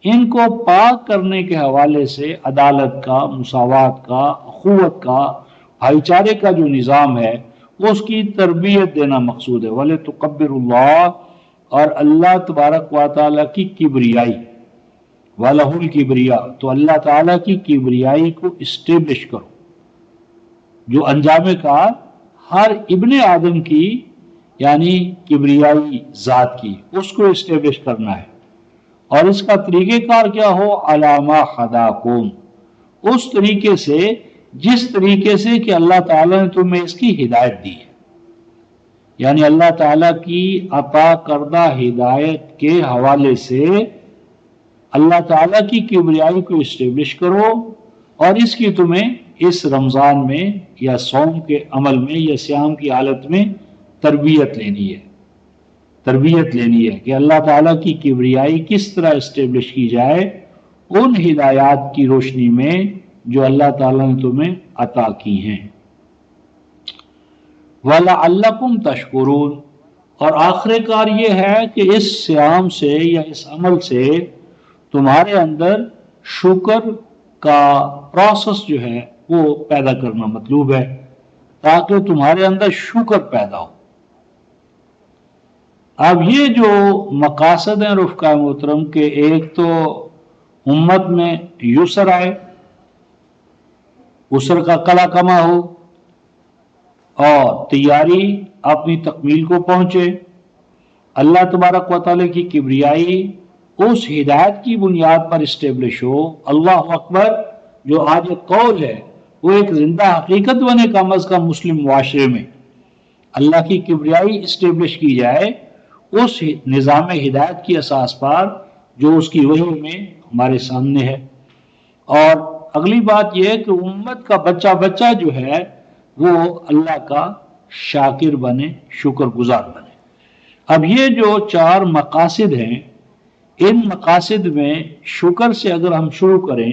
S1: ان کو پاک کرنے کے حوالے سے عدالت کا، مساوات کا، اخوت کا، بھائی چارے کا جو نظام ہے، اس کی تربیت دینا مقصود ہے۔ وَلِتُكَبِّرُ اللَّهَ، اور اللہ تبارک و تعالیٰ کی کبریائی، وَلَهُ الْكِبْرِيَاءُ، تو اللہ تعالیٰ کی کبریائی کو اسٹیبلش کرو، جو انجام کار ہر ابن آدم کی، یعنی کبریائی ذات کی، اس کو اسٹیبلش کرنا ہے۔ اور اس کا طریقہ کار کیا ہو؟ علامہ خداکم، اس طریقے سے، جس طریقے سے کہ اللہ تعالیٰ نے تمہیں اس کی ہدایت دی ہے، یعنی اللہ تعالیٰ کی عطا کردہ ہدایت کے حوالے سے اللہ تعالیٰ کی کبریائی کو اسٹیبلش کرو، اور اس کی تمہیں اس رمضان میں یا صوم کے عمل میں یا صیام کی حالت میں تربیت لینی ہے، تربیت لینی ہے کہ اللہ تعالیٰ کی کبریائی کس طرح اسٹیبلش کی جائے ان ہدایات کی روشنی میں جو اللہ تعالیٰ نے تمہیں عطا کی ہیں۔ وَلَعَلَّكُمْ تَشْكُرُونَ، اور آخر کار یہ ہے کہ اس صیام سے یا اس عمل سے تمہارے اندر شکر کا پروسیس جو ہے وہ پیدا کرنا مطلوب ہے، تاکہ تمہارے اندر شکر پیدا ہو۔ اب یہ جو مقاصد ہیں رفقا محترم کے، ایک تو امت میں یسر آئے، اسر کا کلا کما ہو، اور تیاری اپنی تکمیل کو پہنچے، اللہ تبارک و تعالیٰ کی کبریائی اس ہدایت کی بنیاد پر اسٹیبلش ہو۔ اللہ اکبر جو آج ایک قول ہے، وہ ایک زندہ حقیقت بنے کم از کم مسلم معاشرے میں، اللہ کی کبریائی اسٹیبلش کی جائے اس نظام ہدایت کی اساس پر جو اس کی وحی میں ہمارے سامنے ہے۔ اور اگلی بات یہ ہے کہ امت کا بچہ بچہ جو ہے وہ اللہ کا شاکر بنے، شکر گزار بنے۔ اب یہ جو چار مقاصد ہیں، ان مقاصد میں شکر سے اگر ہم شروع کریں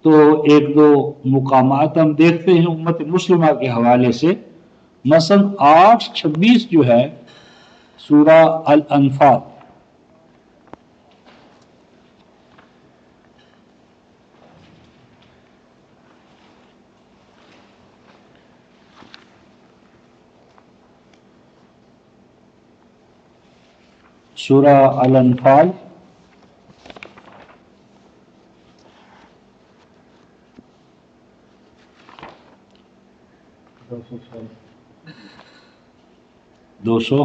S1: تو ایک دو مقامات ہم دیکھتے ہیں امت مسلمہ کے حوالے سے، مثلا 8:26 جو ہے سورہ الانفال، سورہ الانفال دو سو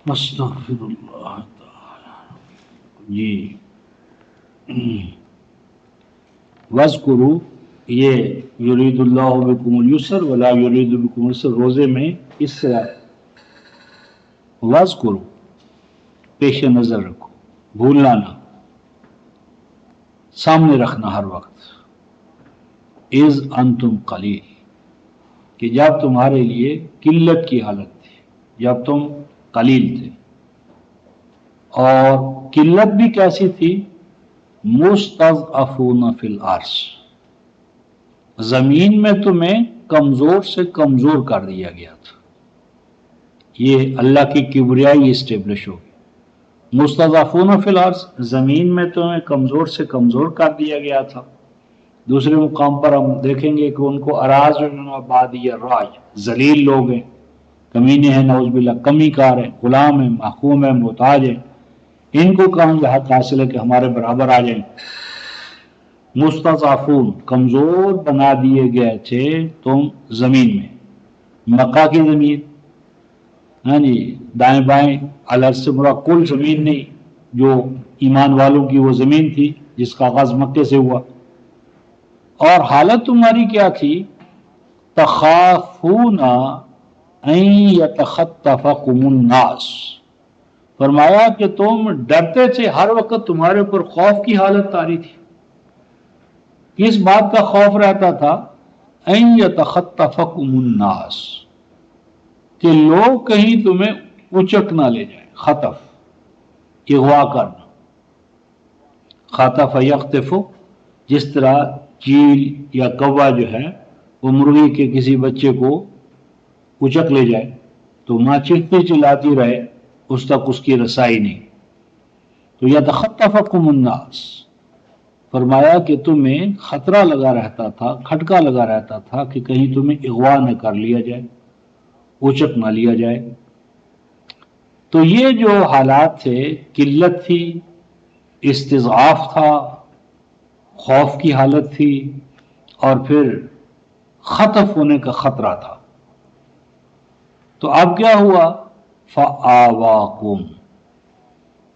S1: استغفر اللہ تعالی جی وَاذْكُرُوا، یہ یرید اللہ بکم اليسر ولا یرید بکم العسر، روزے میں اس سے وَاذْكُرُوا پیش نظر رکھو، بھولنا نہ، سامنے رکھنا ہر وقت، اذ انتم قلیل، کہ جب تمہارے لیے قلت کی حالت تھی، جب تم قلیل تھے، اور قلت بھی کیسی تھی؟ مستضعفون فی الارض، زمین میں تمہیں کمزور سے کمزور کر دیا گیا تھا، یہ اللہ کی کبریائی اسٹیبلش ہوگی۔ مستضعفون فی الارض، زمین میں تمہیں کمزور سے کمزور کر دیا گیا تھا۔ دوسرے مقام پر ہم دیکھیں گے کہ ان کو اراض بادی راج، ذلیل لوگ ہیں، کمینے ہیں، نعوذ باللہ، کمی کار ہیں، غلام ہیں، محکوم ہیں، محتاج ہیں، ان کو کہاں یہ حق حاصل ہے کہ ہمارے برابر آ جائیں۔ مستضعفون، کمزور بنا دیے گئے تھے تم زمین میں، مکہ کی زمین، ہاں جی، دائیں بائیں الارض سے مراد کل زمین نہیں، جو ایمان والوں کی وہ زمین تھی جس کا آغاز مکے سے ہوا۔ اور حالت تمہاری کیا تھی؟ تخافون ان یتخطفکم الناس، فرمایا کہ تم ڈرتے تھے، ہر وقت تمہارے اوپر خوف کی حالت طاری تھی، کس بات کا خوف رہتا تھا؟ ان یتخطفکم الناس، کہ لوگ کہیں تمہیں اچک نہ لے جائیں. خطف اغوا کرنا، خطف یخطف، جس طرح چیل یا کوا جو ہے وہ مرغی کے کسی بچے کو اچک لے جائے تو ماں چیختی چلاتی رہے اس تک اس کی رسائی نہیں. تو یتخطفکم الناس، فرمایا کہ تمہیں خطرہ لگا رہتا تھا، کھٹکا لگا رہتا تھا کہ کہیں تمہیں اغوا نہ کر لیا جائے، اچک نہ لیا جائے. تو یہ جو حالات تھے، قلت تھی، استضعاف تھا، خوف کی حالت تھی، اور پھر خطف ہونے کا خطرہ تھا. تو اب کیا ہوا؟ فآواکم،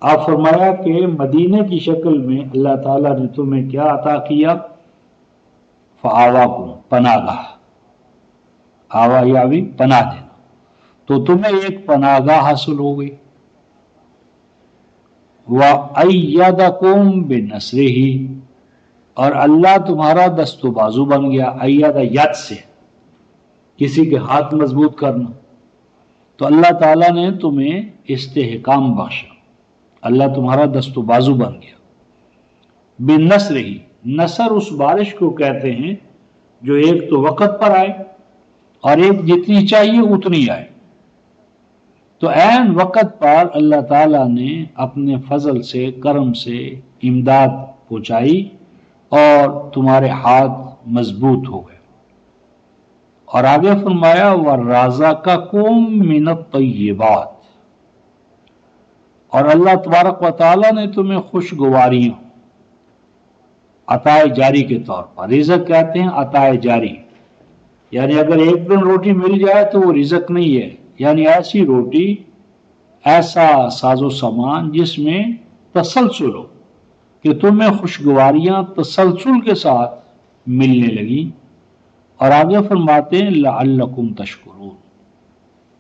S1: آپ فرمایا کہ مدینے کی شکل میں اللہ تعالیٰ نے تمہیں کیا عطا کیا؟ فآواکم، پناہ گاہ. آوا یاوی پناہ دینا، تو تمہیں ایک پناہ گاہ حاصل ہو گئی. وَأَيَّدَكُمْ بِنَصْرِهِ، اور اللہ تمہارا دست و بازو بن گیا. ایدہ ید سے کسی کے ہاتھ مضبوط کرنا، تو اللہ تعالیٰ نے تمہیں استحکام بخشا، اللہ تمہارا دست و بازو بن گیا. بِنَصْرِهِ، نصر اس بارش کو کہتے ہیں جو ایک تو وقت پر آئے اور ایک جتنی چاہیے اتنی آئے. تو عین وقت پر اللہ تعالیٰ نے اپنے فضل سے، کرم سے امداد پہنچائی اور تمہارے ہاتھ مضبوط ہو گئے. اور آگے فرمایا وَرَزَقَكُم مِّنَ الطَّيِّبَاتِ، اور اللہ تبارک و تعالیٰ نے تمہیں خوشگواریاں عطائے جاری کے طور پر، رزق کہتے ہیں عطائے جاری، یعنی اگر ایک دن روٹی مل جائے تو وہ رزق نہیں ہے، یعنی ایسی روٹی، ایسا ساز و سامان جس میں تسلسل ہو، کہ تمہیں خوشگواریاں تسلسل کے ساتھ ملنے لگی. اور آگے فرماتے ہیں لعلکم تشکرون،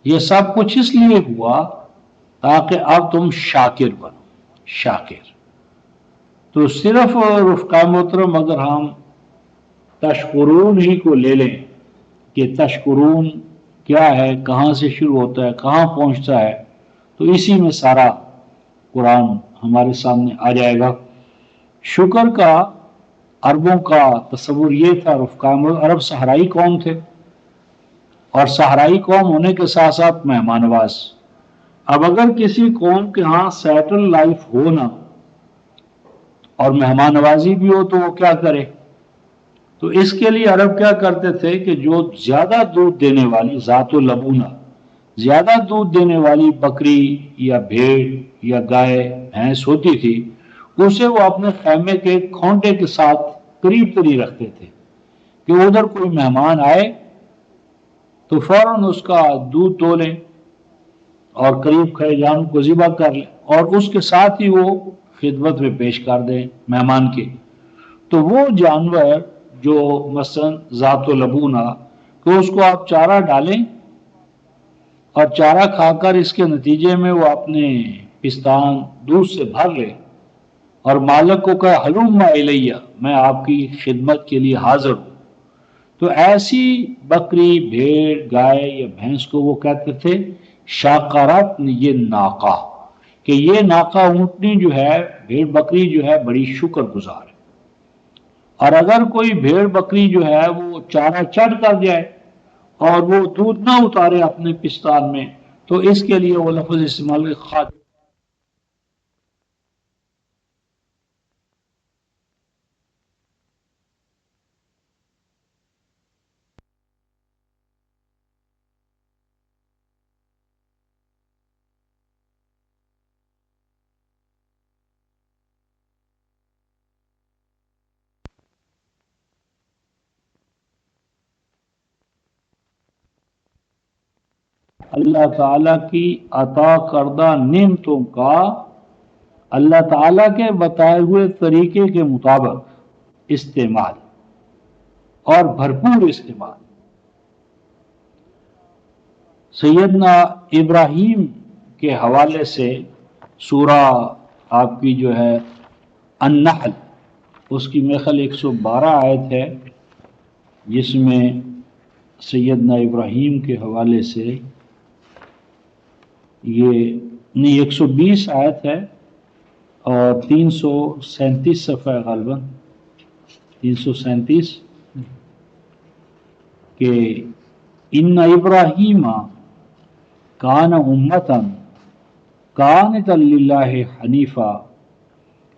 S1: یہ سب کچھ اس لیے ہوا تاکہ اب تم شاکر بنو. شاکر تو صرف رفقائے محترم اگر ہم تشکرون ہی کو لے لیں کہ تشکرون کیا ہے، کہاں سے شروع ہوتا ہے، کہاں پہنچتا ہے، تو اسی میں سارا قرآن ہمارے سامنے آ جائے گا. شکر کا عربوں کا تصور یہ تھا، عرب صحرائی قوم تھے، اور صحرائی قوم ہونے کے ساتھ ساتھ مہمان نواز. اب اگر کسی قوم کے ہاں سیٹل لائف ہو نا اور مہمان نوازی بھی ہو تو وہ کیا کرے؟ تو اس کے لیے عرب کیا کرتے تھے کہ جو زیادہ دودھ دینے والی، ذات و لبونہ، زیادہ دودھ دینے والی بکری یا بھیڑ یا گائے بھینس ہوتی تھی، اسے وہ اپنے خیمے کے کھونٹے کے ساتھ قریب قریب رکھتے تھے کہ ادھر کوئی مہمان آئے تو فوراً اس کا دودھ دو لیں اور قریب کھڑے جانور کو ذبح کر لیں، اور اس کے ساتھ ہی وہ خدمت میں پیش کر دیں مہمان کے. تو وہ جانور جو مثلا ذات و لبونہ، کہ اس کو آپ چارہ ڈالیں اور چارہ کھا کر اس کے نتیجے میں وہ اپنے پستان دودھ سے بھر لے اور مالک کو کہے ہلم الیہ، میں آپ کی خدمت کے لیے حاضر ہوں. تو ایسی بکری، بھیڑ، گائے یا بھینس کو وہ کہتے تھے شاکرات، یہ ناقہ، کہ یہ ناقہ اونٹنی جو ہے، بھیڑ بکری جو ہے بڑی شکر گزار ہے. اور اگر کوئی بھیڑ بکری جو ہے وہ چارہ چڑھ کر جائے اور وہ دودھ نہ اتارے اپنے پستان میں، تو اس کے لیے وہ لفظ استعمال خاطر. اللہ تعالیٰ کی عطا کردہ نعمتوں کا اللہ تعالیٰ کے بتائے ہوئے طریقے کے مطابق استعمال اور بھرپور استعمال. سیدنا ابراہیم کے حوالے سے سورہ آپ کی جو ہے النحل اس کی میرے خیال 112 آیت ہے جس میں سیدنا ابراہیم کے حوالے سے یہ نہیں 120 آیت ہے اور 337 صفحہ غالباً 337 کہ ان ابراہیم کان امتن کانتا للہ حنیفا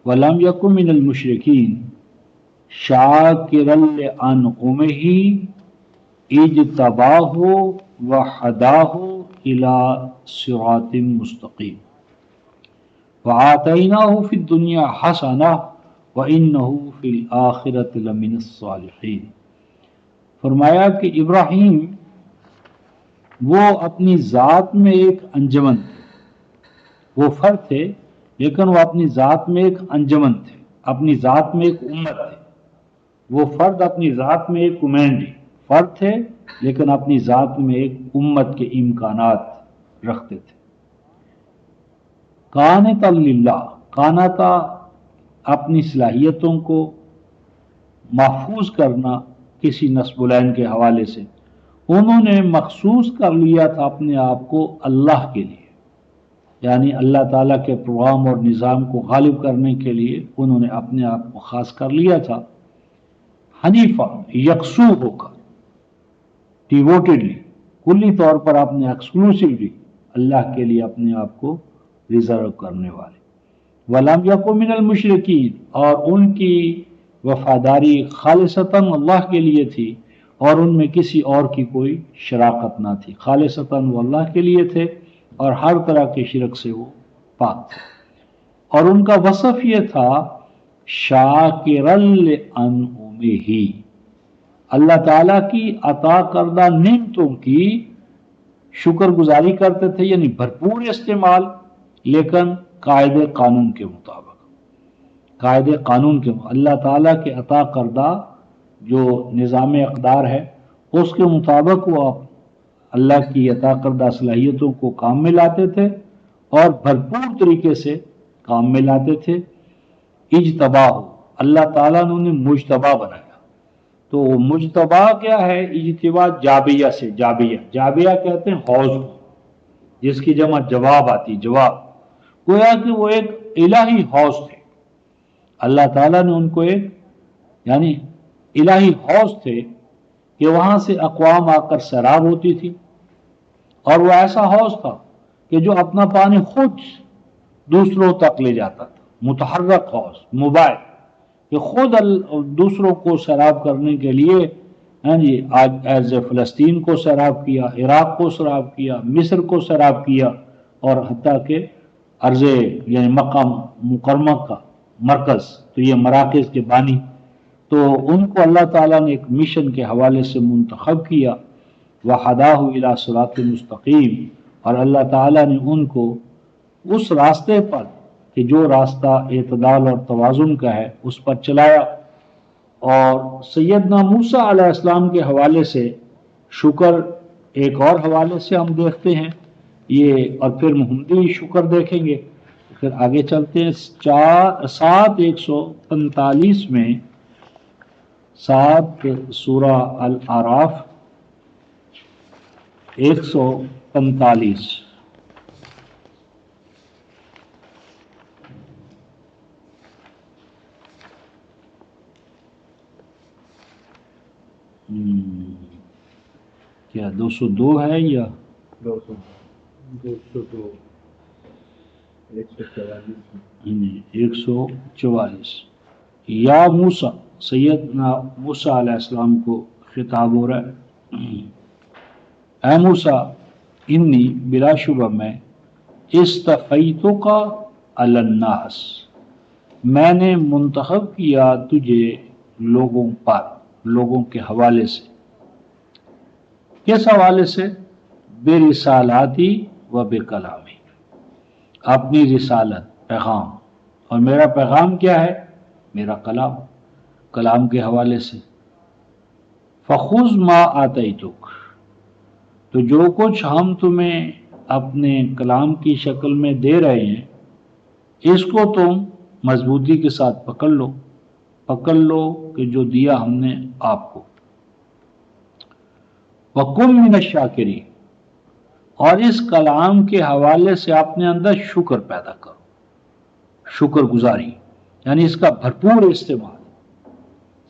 S1: ولم یکن من المشرکین شاکرا لانعمہ اجتباہ وہداہ الی صراط مستقیم وآتیناہ فی الدنیا حسنہ وانہ فی الآخرۃ لمن الصالحین۔ فرمایا کہ ابراہیم وہ اپنی ذات میں ایک انجمن تھے، وہ فرد تھے لیکن وہ اپنی ذات میں ایک انجمن تھے، اپنی ذات میں ایک امت تھے۔ وہ فرد اپنی ذات میں ایک کمینڈی فرد تھے لیکن اپنی ذات میں ایک امت کے امکانات رکھتے تھے۔ کانتا للہ، کانتا اپنی صلاحیتوں کو محفوظ کرنا کسی نسب العین کے حوالے سے انہوں نے مخصوص کر لیا تھا اپنے آپ کو اللہ کے لیے، یعنی اللہ تعالیٰ کے پروگرام اور نظام کو غالب کرنے کے لیے انہوں نے اپنے آپ کو خاص کر لیا تھا، حنیفہ یکسو ہو کر، ڈیووٹیڈلی، کلی طور پر اپنے ایکسکلوسیولی اللہ کے لیے اپنے آپ کو ریزرو کرنے والے۔ وَلَمْ يَكُن مِّنَ الْمُشْرِكِينَ، اور ان کی وفاداری خالصتاً اللہ کے لیے تھی اور ان میں کسی اور کی کوئی شراکت نہ تھی، خالصتاً وہ اللہ کے لیے تھے اور ہر طرح کے شرک سے وہ پاک تھے۔ اور ان کا وصف یہ تھا شاکرا لانعمہ، اللہ تعالیٰ کی عطا کردہ نعمتوں کی شکر گزاری کرتے تھے، یعنی بھرپور استعمال، لیکن قاعدے قانون کے مطابق، قاعدے قانون کے اللہ تعالیٰ کے عطا کردہ جو نظام اقدار ہے اس کے مطابق وہ اللہ کی عطا کردہ صلاحیتوں کو کام میں لاتے تھے اور بھرپور طریقے سے کام میں لاتے تھے۔ اجتباہ، اللہ تعالیٰ نے انہیں مجتبا بنایا۔ تو مجتبا کیا ہے؟ اجتبا جابیہ سے، جابیہ کہتے ہیں حوض کو، جس کی جمع جواب آتی، جواب، گویا کہ وہ ایک الہی حوض تھے، اللہ تعالیٰ نے ان کو ایک یعنی الہی حوض تھے کہ وہاں سے اقوام آ کر سیراب ہوتی تھی، اور وہ ایسا حوض تھا کہ جو اپنا پانی خود دوسروں تک لے جاتا تھا، متحرک حوض، موبائل، کہ خود دوسروں کو سیراب کرنے کے لیے آج ایز فلسطین کو سیراب کیا، عراق کو سیراب کیا، مصر کو سیراب کیا، اور حتیٰ کہ ارض یعنی مکہ مکرمہ کا مرکز، تو یہ مراکز کے بانی، تو ان کو اللہ تعالیٰ نے ایک مشن کے حوالے سے منتخب کیا، وَحَدَاهُ إِلَى صِرَاطٍ مُسْتَقِيمٍ، اور اللہ تعالیٰ نے ان کو اس راستے پر کہ جو راستہ اعتدال اور توازن کا ہے اس پر چلایا۔ اور سیدنا موسیٰ علیہ السلام کے حوالے سے شکر ایک اور حوالے سے ہم دیکھتے ہیں یہ، اور پھر محمدی شکر دیکھیں گے، پھر آگے چلتے ہیں 7:145 میں، 7 سورہ الاعراف 145۔ کیا 202 ہے یا
S2: 202
S1: 144؟ یا موسیٰ، سیدنا موسیٰ علیہ السلام کو خطاب ہو رہا ہے، اے موسیٰ، انی بلا شبہ میں استفیتک علی الناس، میں نے منتخب کیا تجھے لوگوں پر، لوگوں کے حوالے سے۔ کس حوالے سے؟ برسالاتی و بکلامی، اپنی رسالت، پیغام، اور میرا پیغام کیا ہے؟ میرا کلام، کلام کے حوالے سے۔ فخذ ما آتیتک، تو جو کچھ ہم تمہیں اپنے کلام کی شکل میں دے رہے ہیں اس کو تم مضبوطی کے ساتھ پکڑ لو، پکڑ لو کہ جو دیا ہم نے آپ کو. وَقُم مِّنَ الشَّاكِرِينَ، اور اس کلام کے حوالے سے اپنے اندر شکر پیدا کرو، شکر گزاری، یعنی اس کا بھرپور استعمال،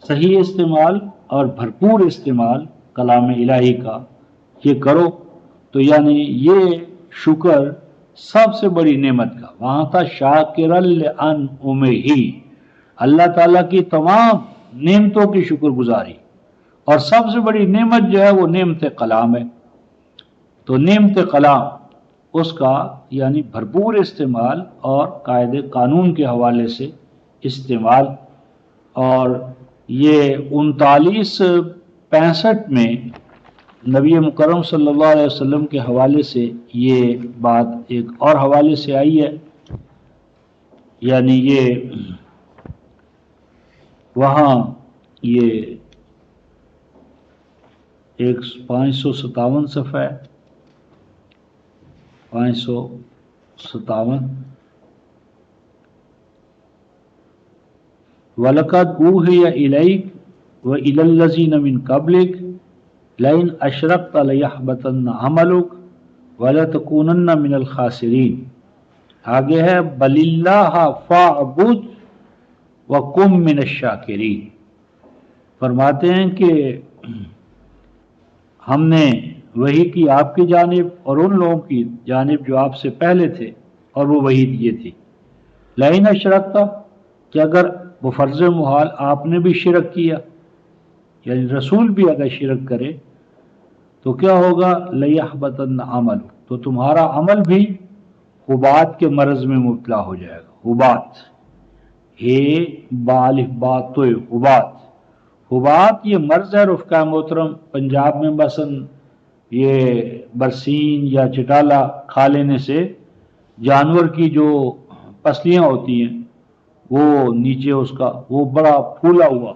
S1: صحیح استعمال اور بھرپور استعمال کلام الہی کا یہ کرو. تو یعنی یہ شکر سب سے بڑی نعمت کا، وہاں تھا شاکر لانعمہ، اللہ تعالیٰ کی تمام نعمتوں کی شکر گزاری، اور سب سے بڑی نعمت جو ہے وہ نعمت کلام ہے. تو نعمت کلام اس کا یعنی بھرپور استعمال اور قاعدے قانون کے حوالے سے استعمال. اور یہ 3965 میں نبی مکرم صلی اللہ علیہ وسلم کے حوالے سے یہ بات ایک اور حوالے سے آئی ہے، یعنی یہ وہاں یہ 557 صفحہ ہے، 557. وَلَقَدْ أُوحِيَ إِلَيْكَ وَإِلَى الَّذِينَ مِن قَبْلِكَ لَئِنْ أَشْرَكْتَ لَيَحْبَطَنَّ عَمَلُكَ وَلَتَكُونَنَّ مِنَ الْخَاسِرِينَ. آگے ہے بَلِ اللَّهَ فَاعْبُدْ وَقُم مِّنَ الشَّاكِرِينَ. فرماتے ہیں کہ ہم نے وحی کی آپ کی جانب اور ان لوگوں کی جانب جو آپ سے پہلے تھے، اور وہ وحی یہ تھی لَئِنْ أَشْرَكْتَ، کہ اگر وہ فرض محال آپ نے بھی شرک کیا، یعنی رسول بھی اگر شرک کرے تو کیا ہوگا؟ لَيَحْبَطَنَّ عَمَلُ، تو تمہارا عمل بھی حبات کے مرض میں مبتلا ہو جائے گا. حبات، ہے بالف بات تو حبات، حبات یہ مرض ہے رفقا محترم. پنجاب میں مثلا یہ برسین یا چٹالا کھا لینے سے جانور کی جو پسلیاں ہوتی ہیں وہ نیچے اس کا وہ بڑا پھولا ہوا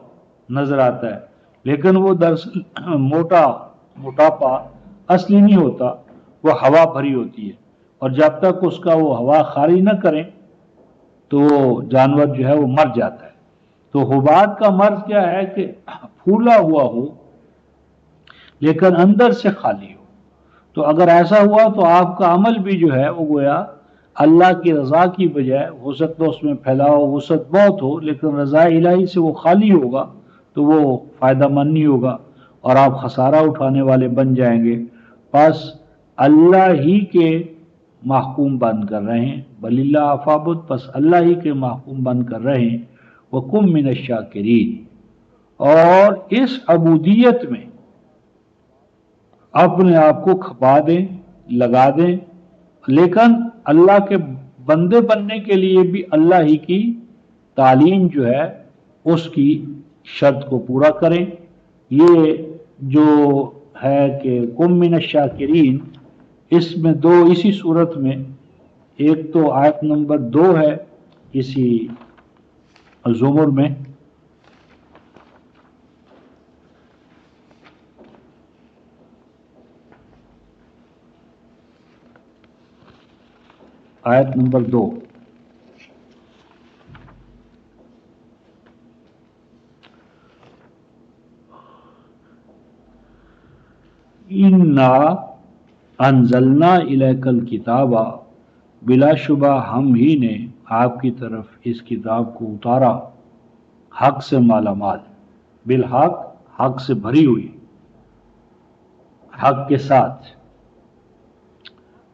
S1: نظر آتا ہے، لیکن وہ دراصل موٹاپا اصلی نہیں ہوتا، وہ ہوا بھری ہوتی ہے، اور جب تک اس کا وہ ہوا خالی نہ کریں تو وہ جانور جو ہے وہ مر جاتا ہے. تو حبات کا مرض کیا ہے کہ پھولا ہوا ہو لیکن اندر سے خالی ہو. تو اگر ایسا ہوا تو آپ کا عمل بھی جو ہے وہ گویا اللہ کی رضا کی بجائے، ہو سکتا ہے اس میں پھیلاؤ وسعت بہت ہو لیکن رضا الہی سے وہ خالی ہوگا تو وہ فائدہ مند نہیں ہوگا اور آپ خسارہ اٹھانے والے بن جائیں گے. بس اللہ ہی کے محکوم بن کر رہے ہیں، بل اللہ فاعبد، بس اللہ ہی کے محکوم بن کر رہے ہیں. وَقُم مِّنَ الشَّاكِرِينَ، اور اس عبودیت میں اپنے آپ کو کھپا دیں، لگا دیں، لیکن اللہ کے بندے بننے کے لیے بھی اللہ ہی کی تعلیم جو ہے اس کی شرط کو پورا کریں. یہ جو ہے کہ قم من الشاکرین، اس میں دو اسی صورت میں، ایک تو آیت نمبر 2 ہے اسی زمر میں، آیت نمبر 2، اِنَّا انزلنا الیک الکتاب، بلا شبہ ہم ہی نے آپ کی طرف اس کتاب کو اتارا، حق سے مالا مال، بالحق، حق سے بھری ہوئی، حق کے ساتھ.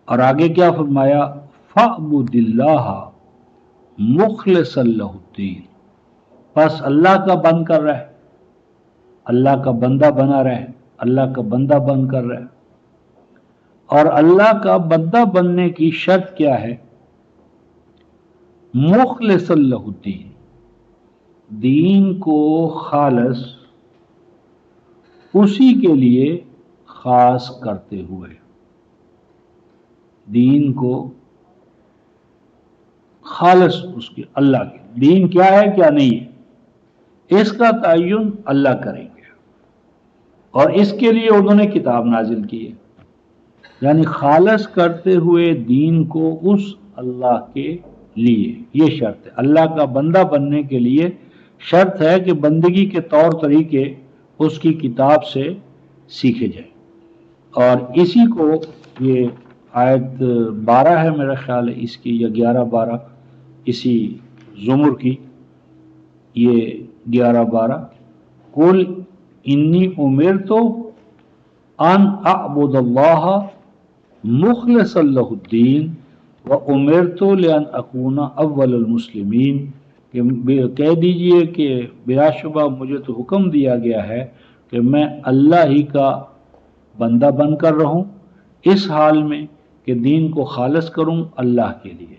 S1: اور آگے کیا فرمایا؟ فَاعْبُدِ اللَّهَ مُخْلِصًا لَهُ الدِّينَ، بس اللہ کا بن کر رہے، اللہ کا بندہ بنا رہے، اللہ کا بندہ بن کر رہے. اور اللہ کا بندہ بننے کی شرط کیا ہے؟ مخلص لہ الدین، دین کو خالص اسی کے لیے خاص کرتے ہوئے. دین کو خالص اس کے اللہ کے، دین کیا ہے کیا نہیں ہے اس کا تعین اللہ کریں گے، اور اس کے لیے انہوں نے کتاب نازل کی ہے. یعنی خالص کرتے ہوئے دین کو اس اللہ کے لیے، یہ شرط ہے. اللہ کا بندہ بننے کے لیے
S3: شرط ہے کہ بندگی کے طور طریقے اس کی کتاب سے سیکھے جائیں۔ اور اسی کو یہ آیت 12 ہے میرا خیال ہے اس کی، یا 11-12 اسی زمر کی، یہ 11-12، قل انی امرت ان اعبد اللہ مخلصا لہ الدین وامرت لان اکون اول المسلمین، کہ کہہ دیجئے کہ بلا شبہ مجھے تو حکم دیا گیا ہے کہ میں اللہ ہی کا بندہ بن کر رہوں، اس حال میں کہ دین کو خالص کروں اللہ کے لیے،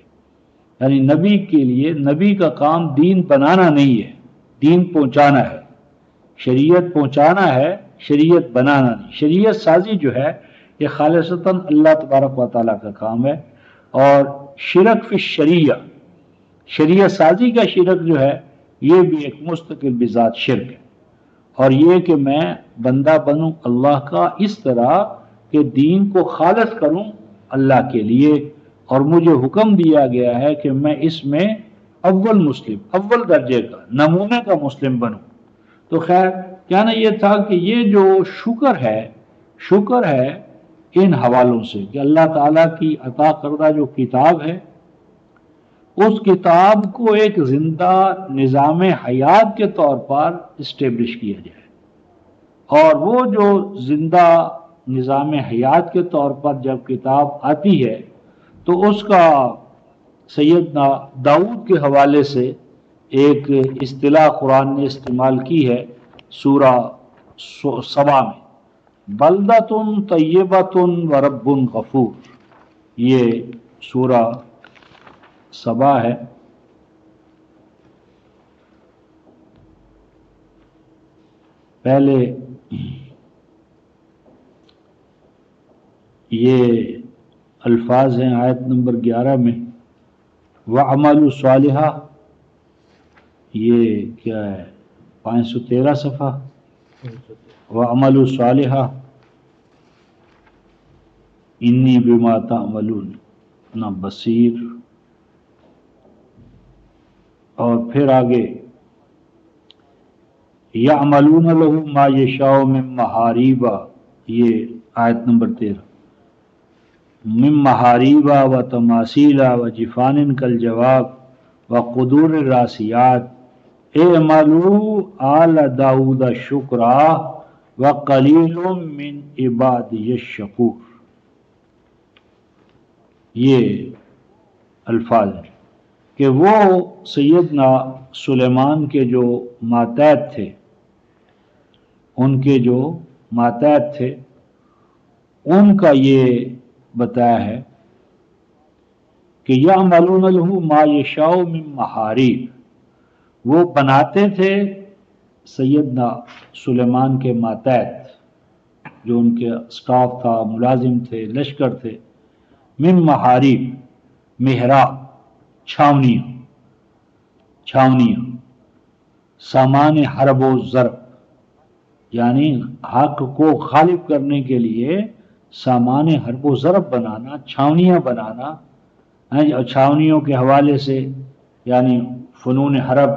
S3: یعنی نبی کے لیے۔ نبی کا کام دین بنانا نہیں ہے، دین پہنچانا ہے، شریعت پہنچانا ہے، شریعت بنانا نہیں۔ شریعت سازی جو ہے یہ خالصتاً اللہ تبارک و تعالیٰ کا کام ہے، اور شرک فی الشریعہ، شریعت سازی کا شرک جو ہے یہ بھی ایک مستقل بذات شرک ہے۔ اور یہ کہ میں بندہ بنوں اللہ کا اس طرح کہ دین کو خالص کروں اللہ کے لیے، اور مجھے حکم دیا گیا ہے کہ میں اس میں اول مسلم، اول درجے کا نمونے کا مسلم بنوں۔ تو خیر کہنا یہ تھا کہ یہ جو شکر ہے ان حوالوں سے کہ اللہ تعالیٰ کی عطا کردہ جو کتاب ہے اس کتاب کو ایک زندہ نظام حیات کے طور پر اسٹیبلش کیا جائے، اور وہ جو زندہ نظام حیات کے طور پر جب کتاب آتی ہے تو اس کا سیدنا داؤد کے حوالے سے ایک اصطلاح قرآن نے استعمال کی ہے سورہ سبا میں، بلدۃ طیبۃ و رب غفور، یہ سورہ سبا ہے۔ پہلے یہ الفاظ ہیں آیت نمبر 11 میں، وَعَمَلُوا صَالِحًا، یہ کیا ہے 513 صفحہ، وَعَمَلُوا صَالِحًا اِنِّی بِمَا تَعْمَلُونَ بَصِیر، اور پھر آگے یعملون لہ ما یشاء من محاریب، یہ آیت نمبر 13، من محاریب و تماثیل و جفان کالجواب و قدور الراسیات اعملوا آل داود شکرا و قلیل من عبادی الشکور، یہ الفاظ ہیں کہ وہ سیدنا سلیمان کے جو ماتحت تھے، ان کے جو ماتحت تھے ان کا یہ بتایا ہے کہ یعملون لہ ما یشاء من محاریب، وہ بناتے تھے سیدنا سلیمان کے ماتحت جو ان کے سٹاف تھا، ملازم تھے، لشکر تھے، من محاریب محراب، چھاونیاں، سامان حرب و ضرب، یعنی حق کو غالب کرنے کے لیے سامان حرب و ضرب بنانا، چھاونیاں بنانا، اور چھاونیوں کے حوالے سے یعنی فنون حرب،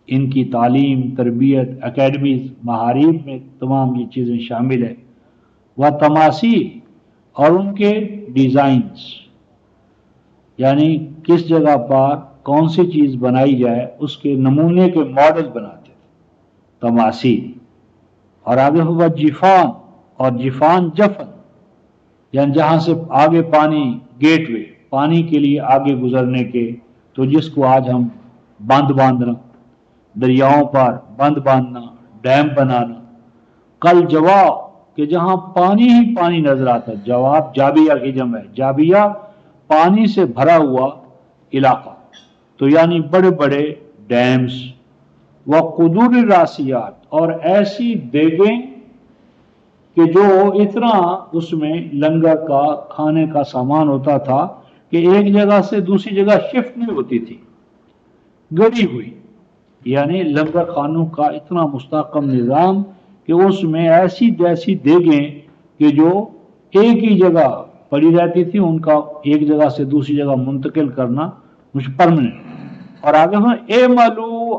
S3: ان کی تعلیم، تربیت، اکیڈمیز، محاریب میں تمام یہ چیزیں شامل ہیں، و تماثیل، اور ان کے ڈیزائنز، یعنی کس جگہ پر کون سی چیز بنائی جائے اس کے نمونے کے ماڈل بناتے تھے، تماثیل۔ اور آگے ہوا جفان، اور جفان جفن، یعنی جہاں سے آگے پانی، گیٹ وے، پانی کے لیے آگے گزرنے کے، تو جس کو آج ہم بند باندھنا، دریاؤں پر بند باندھنا، ڈیم بنانا، کل جواب، کہ جہاں پانی ہی پانی نظر آتا، جواب جابیہ کی جمع ہے، جابیہ پانی سے بھرا ہوا علاقہ، تو یعنی بڑے بڑے ڈیمز، وقدور الراسیات، اور ایسی دیگیں کہ جو اتنا اس میں لنگر کا کھانے کا سامان ہوتا تھا کہ ایک جگہ سے دوسری جگہ شفٹ نہیں ہوتی تھی، گڑی ہوئی، یعنی لنگر خانوں کا اتنا مستحکم نظام کہ اس میں ایسی جیسی دیگیں کہ جو ایک ہی جگہ پڑی رہتی تھی، ان کا ایک جگہ سے دوسری جگہ منتقل کرنا پرماننٹ۔ اور آگے اعملوا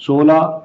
S3: 16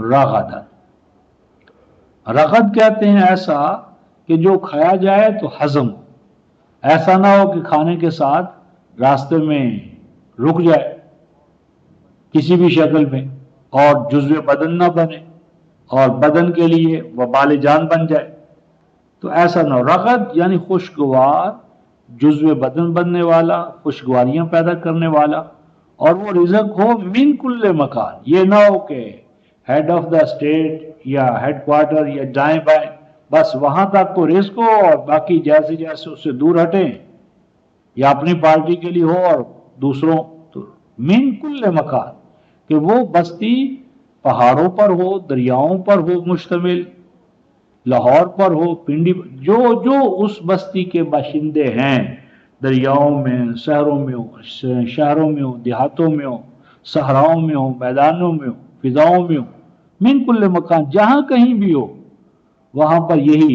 S3: رغدن. رغد کہتے ہیں ایسا کہ جو کھایا جائے تو ہضم ہو، ایسا نہ ہو کہ کھانے کے ساتھ راستے میں رک جائے کسی بھی شکل میں اور جزو بدن نہ بنے اور بدن کے لیے وبال جان بن جائے، تو ایسا نہ ہو. رغد یعنی خوشگوار، جزو بدن بننے والا، خوشگواریاں پیدا کرنے والا، اور وہ رزق ہو من کل مکان. یہ نہ ہو کہ ہیڈ آف دا اسٹیٹ یا ہیڈ کوارٹر یا دائیں بائیں بس وہاں تک تو رزق ہو اور باقی جیسے جیسے اس سے دور ہٹیں، یا اپنی پارٹی کے لیے ہو اور دوسروں. تو من کل مکان کہ وہ بستی پہاڑوں پر ہو، دریاؤں پر ہو مشتمل، لاہور پر ہو، پنڈی، جو جو اس بستی کے باشندے ہیں، دریاؤں میں، شہروں میں ہو، دیہاتوں میں ہو، صحراؤں میں ہو، میدانوں میں ہو، فضاؤں میں ہو، من کل مکان جہاں کہیں بھی ہو وہاں پر یہی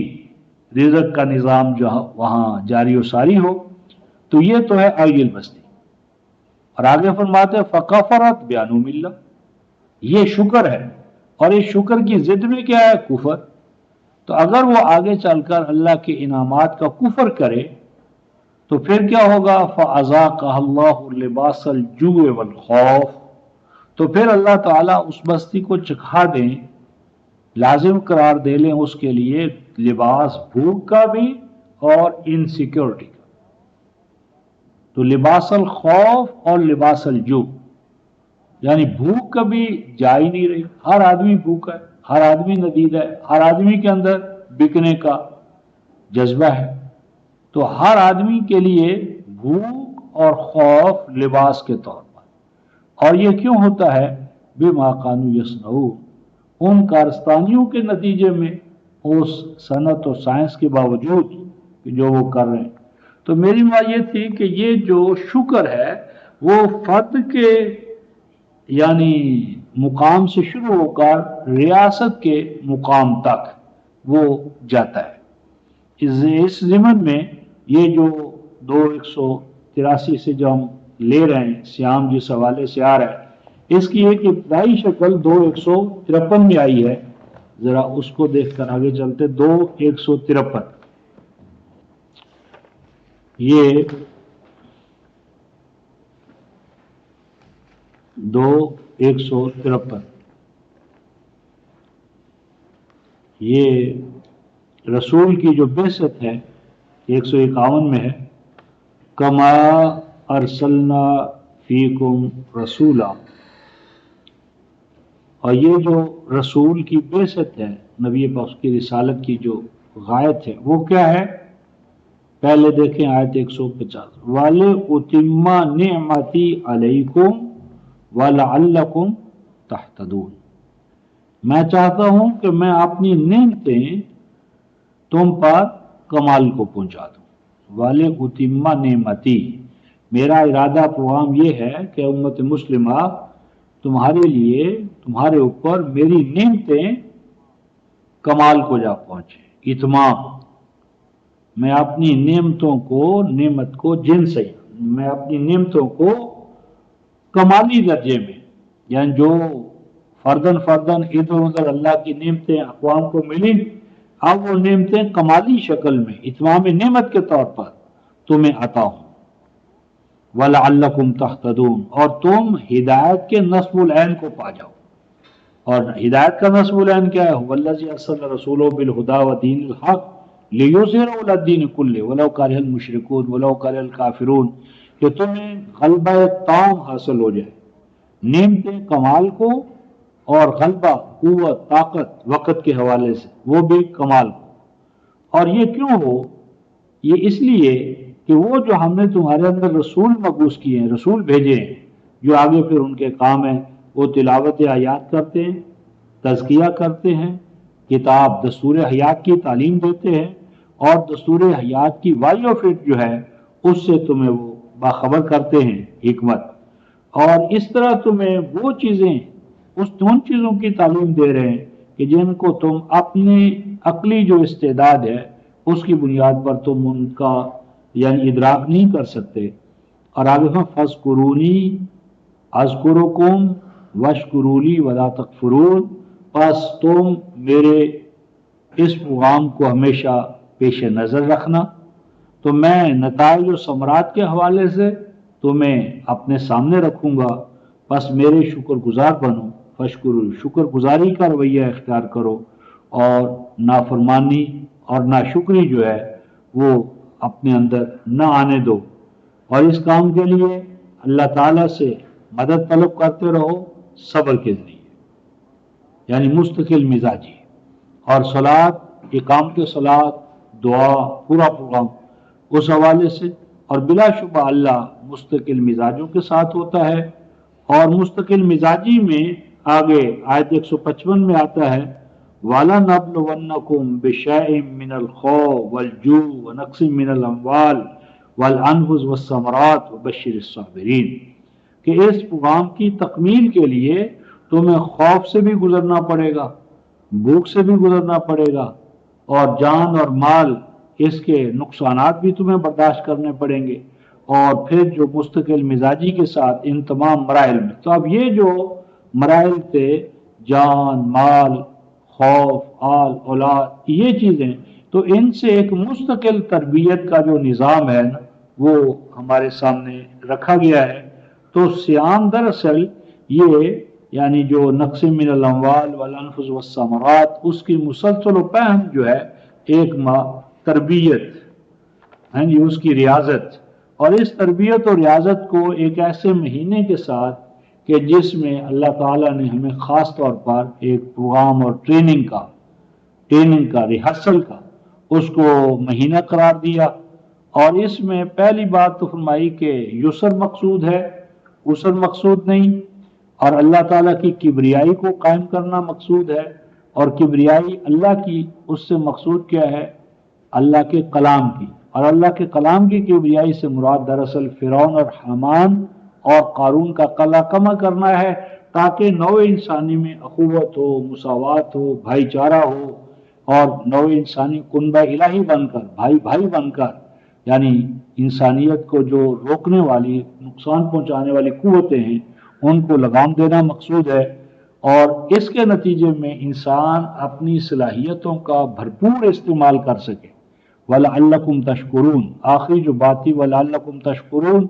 S3: رزق کا نظام جو وہاں جاری و ساری ہو. تو یہ تو ہے آئیڈیل بستی. اور آگے فرماتے ہیں فکفرت بانعم اللہ، یہ شکر ہے، اور اس شکر کی ضد میں کیا ہے؟ کفر. تو اگر وہ آگے چل کر اللہ کے انعامات کا کفر کرے تو پھر کیا ہوگا؟ فَأَذَاقَهَا اللَّهُ لِبَاسَ الْجُوعِ وَالْخَوْفِ، تو پھر اللہ تعالیٰ اس بستی کو چکھا دیں، لازم قرار دے لیں اس کے لیے لباس بھوک کا بھی اور انسیکیورٹی کا. تو لباس الخوف اور لباس الجوع، یعنی بھوک کبھی جا ہی نہیں رہی، ہر آدمی بھوکا ہے، ہر آدمی ندید ہے، ہر آدمی کے اندر بکنے کا جذبہ ہے. تو ہر آدمی کے لیے بھوک اور خوف لباس کے طور پر. اور یہ کیوں ہوتا ہے؟ بما کانوا یصنعون، ان کارستانیوں کے نتیجے میں، اس صنعت و سائنس کے باوجود کہ جو وہ کر رہے ہیں. تو میری بات یہ تھی کہ یہ جو شکر ہے وہ فرد کے یعنی مقام سے شروع ہو کر ریاست کے مقام تک وہ جاتا ہے. اس ضمن میں یہ جو 2183 سے جو ہم لے رہے ہیں سیام جس حوالے سے آ رہا ہے، اس کی ایک ابتدائی شکل 2153 میں آئی ہے. ذرا اس کو دیکھ کر آگے چلتے. 2153 یہ 2153 یہ رسول کی جو بعثت ہے 151 میں ہے. کما ارسلنا فیکم رسولا، اور یہ جو رسول کی بعثت ہے، نبی پاک کی رسالت کی جو غایت ہے وہ کیا ہے؟ پہلے دیکھیں آیت 150. وَلِأُتِمَّ نِعْمَتِي عَلَيْكُمْ وَلَعَلَّكُمْ تَهْتَدُونَ، میں چاہتا ہوں کہ میں اپنی نعمتیں تم پر کمال کو پہنچا دوں. وَلِأُتِمَّ نِعْمَتِي، میرا ارادہ پروگرام یہ ہے کہ امت مسلمہ تمہارے لیے، تمہارے اوپر میری نعمتیں کمال کو جا پہنچے. اتمام، میں اپنی نعمتوں کو، نعمت کو جن سے، میں اپنی نعمتوں کو کمالی درجے میں، یعنی جو فردن ادھر ادھر اللہ کی نعمتیں اقوام کو ملی، اب وہ نعمتیں کمالی شکل میں اتمام نعمت کے طور پر تمہیں عطا ہوں. وَلَعَلَّكُمْ تَهْتَدُونَ، اور تم ہدایت کے نصب العین کو پا جاؤ. اور ہدایت کا نصب العین کیا ہے؟ هُوَ الَّذِي أَرْسَلَ رَسُولَهُ بِالْهُدَىٰ وَدِينِ الْحَقِّ لِيُظْهِرَهُ عَلَى الدِّينِ كُلِّهِ وَلَوْ كَرِهَ الْمُشْرِكُونَ وَلَوْ كَرِهَ الْكَافِرُونَ، کہ تمہیں غلبہ تام حاصل ہو جائے، نعمتیں کمال کو، اور غلبہ، قوت، طاقت وقت کے حوالے سے وہ بھی کمال کو. اور یہ کیوں ہو؟ یہ اس لیے کہ وہ جو ہم نے تمہارے اندر رسول مبعوث کیے ہیں، رسول بھیجے ہیں، جو آگے پھر ان کے کام ہیں، وہ تلاوت آیات کرتے ہیں، تزکیہ کرتے ہیں، کتاب دستور حیات کی تعلیم دیتے ہیں، اور دستور حیات کی وائیو فٹ جو ہے اس سے تمہیں وہ باخبر کرتے ہیں حکمت. اور اس طرح تمہیں وہ چیزیں، ان چیزوں کی تعلیم دے رہے ہیں کہ جن کو تم اپنے عقلی جو استعداد ہے اس کی بنیاد پر تم ان کا یعنی ادراک نہیں کر سکتے. اور آگے ہم فَاذْكُرُونِي أَذْكُرُكُمْ وَاشْكُرُوا لِي وَلَا تَكْفُرُونَ، بس تم میرے اس پیغام کو ہمیشہ پیش نظر رکھنا، تو میں نتائج و ثمرات کے حوالے سے تمہیں اپنے سامنے رکھوں گا، بس میرے شکر گزار بنو، فشکر شکر گزاری کا رویہ اختیار کرو، اور نافرمانی اور ناشکری جو ہے وہ اپنے اندر نہ آنے دو، اور اس کام کے لیے اللہ تعالیٰ سے مدد طلب کرتے رہو صبر کے ذریعے، یعنی مستقل مزاجی، اور صلات، اقامت صلات، دعا، پورا پروگرام اس حوالے سے، اور بلا شبہ اللہ مستقل مزاجوں کے ساتھ ہوتا ہے۔ اور مستقل مزاجی میں آگے آیت 155 میں آتا ہے وَلَنَبْلُوَنَّكُمْ بِشَيْءٍ مِّنَ الْخَوْفِ وَالْجُوعِ وَنَقْصٍ مِّنَ الْأَمْوَالِ وَالْأَنفُسِ وَالثَّمَرَاتِ وَبَشِّرِ الصَّابِرِينَ، کہ اس پیغام کی تکمیل کے لیے تمہیں خوف سے بھی گزرنا پڑے گا، بھوک سے بھی گزرنا پڑے گا، اور جان اور مال اس کے نقصانات بھی تمہیں برداشت کرنے پڑیں گے، اور پھر جو مستقل مزاجی کے ساتھ ان تمام مراحل میں، تو اب یہ جو مراحل تھے، جان، مال، خوف، آل، اولاد، یہ چیزیں، تو ان سے ایک مستقل تربیت کا جو نظام ہے نا وہ ہمارے سامنے رکھا گیا ہے۔ تو صیام دراصل یہ یعنی جو نقص من الاموال والانفس والثمرات، اس کی مسلسل و پہم جو ہے ایک تربیت ہے، یہ اس کی ریاضت، اور اس تربیت اور ریاضت کو ایک ایسے مہینے کے ساتھ کہ جس میں اللہ تعالیٰ نے ہمیں خاص طور پر ایک پروگرام اور ٹریننگ کا ریہرسل کا اس کو مہینہ قرار دیا، اور اس میں پہلی بات تو فرمائی کہ یسر مقصود ہے، عسر مقصود نہیں، اور اللہ تعالیٰ کی کبریائی کو قائم کرنا مقصود ہے، اور کبریائی اللہ کی، اس سے مقصود کیا ہے؟ اللہ کے کلام کی، اور اللہ کے کلام کی کبریائی سے مراد دراصل فرعون اور حامان اور قارون کا قلع کما کرنا ہے، تاکہ نوع انسانی میں اخوت ہو، مساوات ہو، بھائی چارہ ہو، اور نوع انسانی کنبہ الہی بن کر، بھائی بھائی بن کر، یعنی انسانیت کو جو روکنے والی، نقصان پہنچانے والی قوتیں ہیں ان کو لگام دینا مقصود ہے، اور اس کے نتیجے میں انسان اپنی صلاحیتوں کا بھرپور استعمال کر سکے۔ وَلَعَلَّكُمْ تَشْكُرُونَ، آخری جو بات تھی وَلَعَلَّكُمْ تَشْكُرُونَ،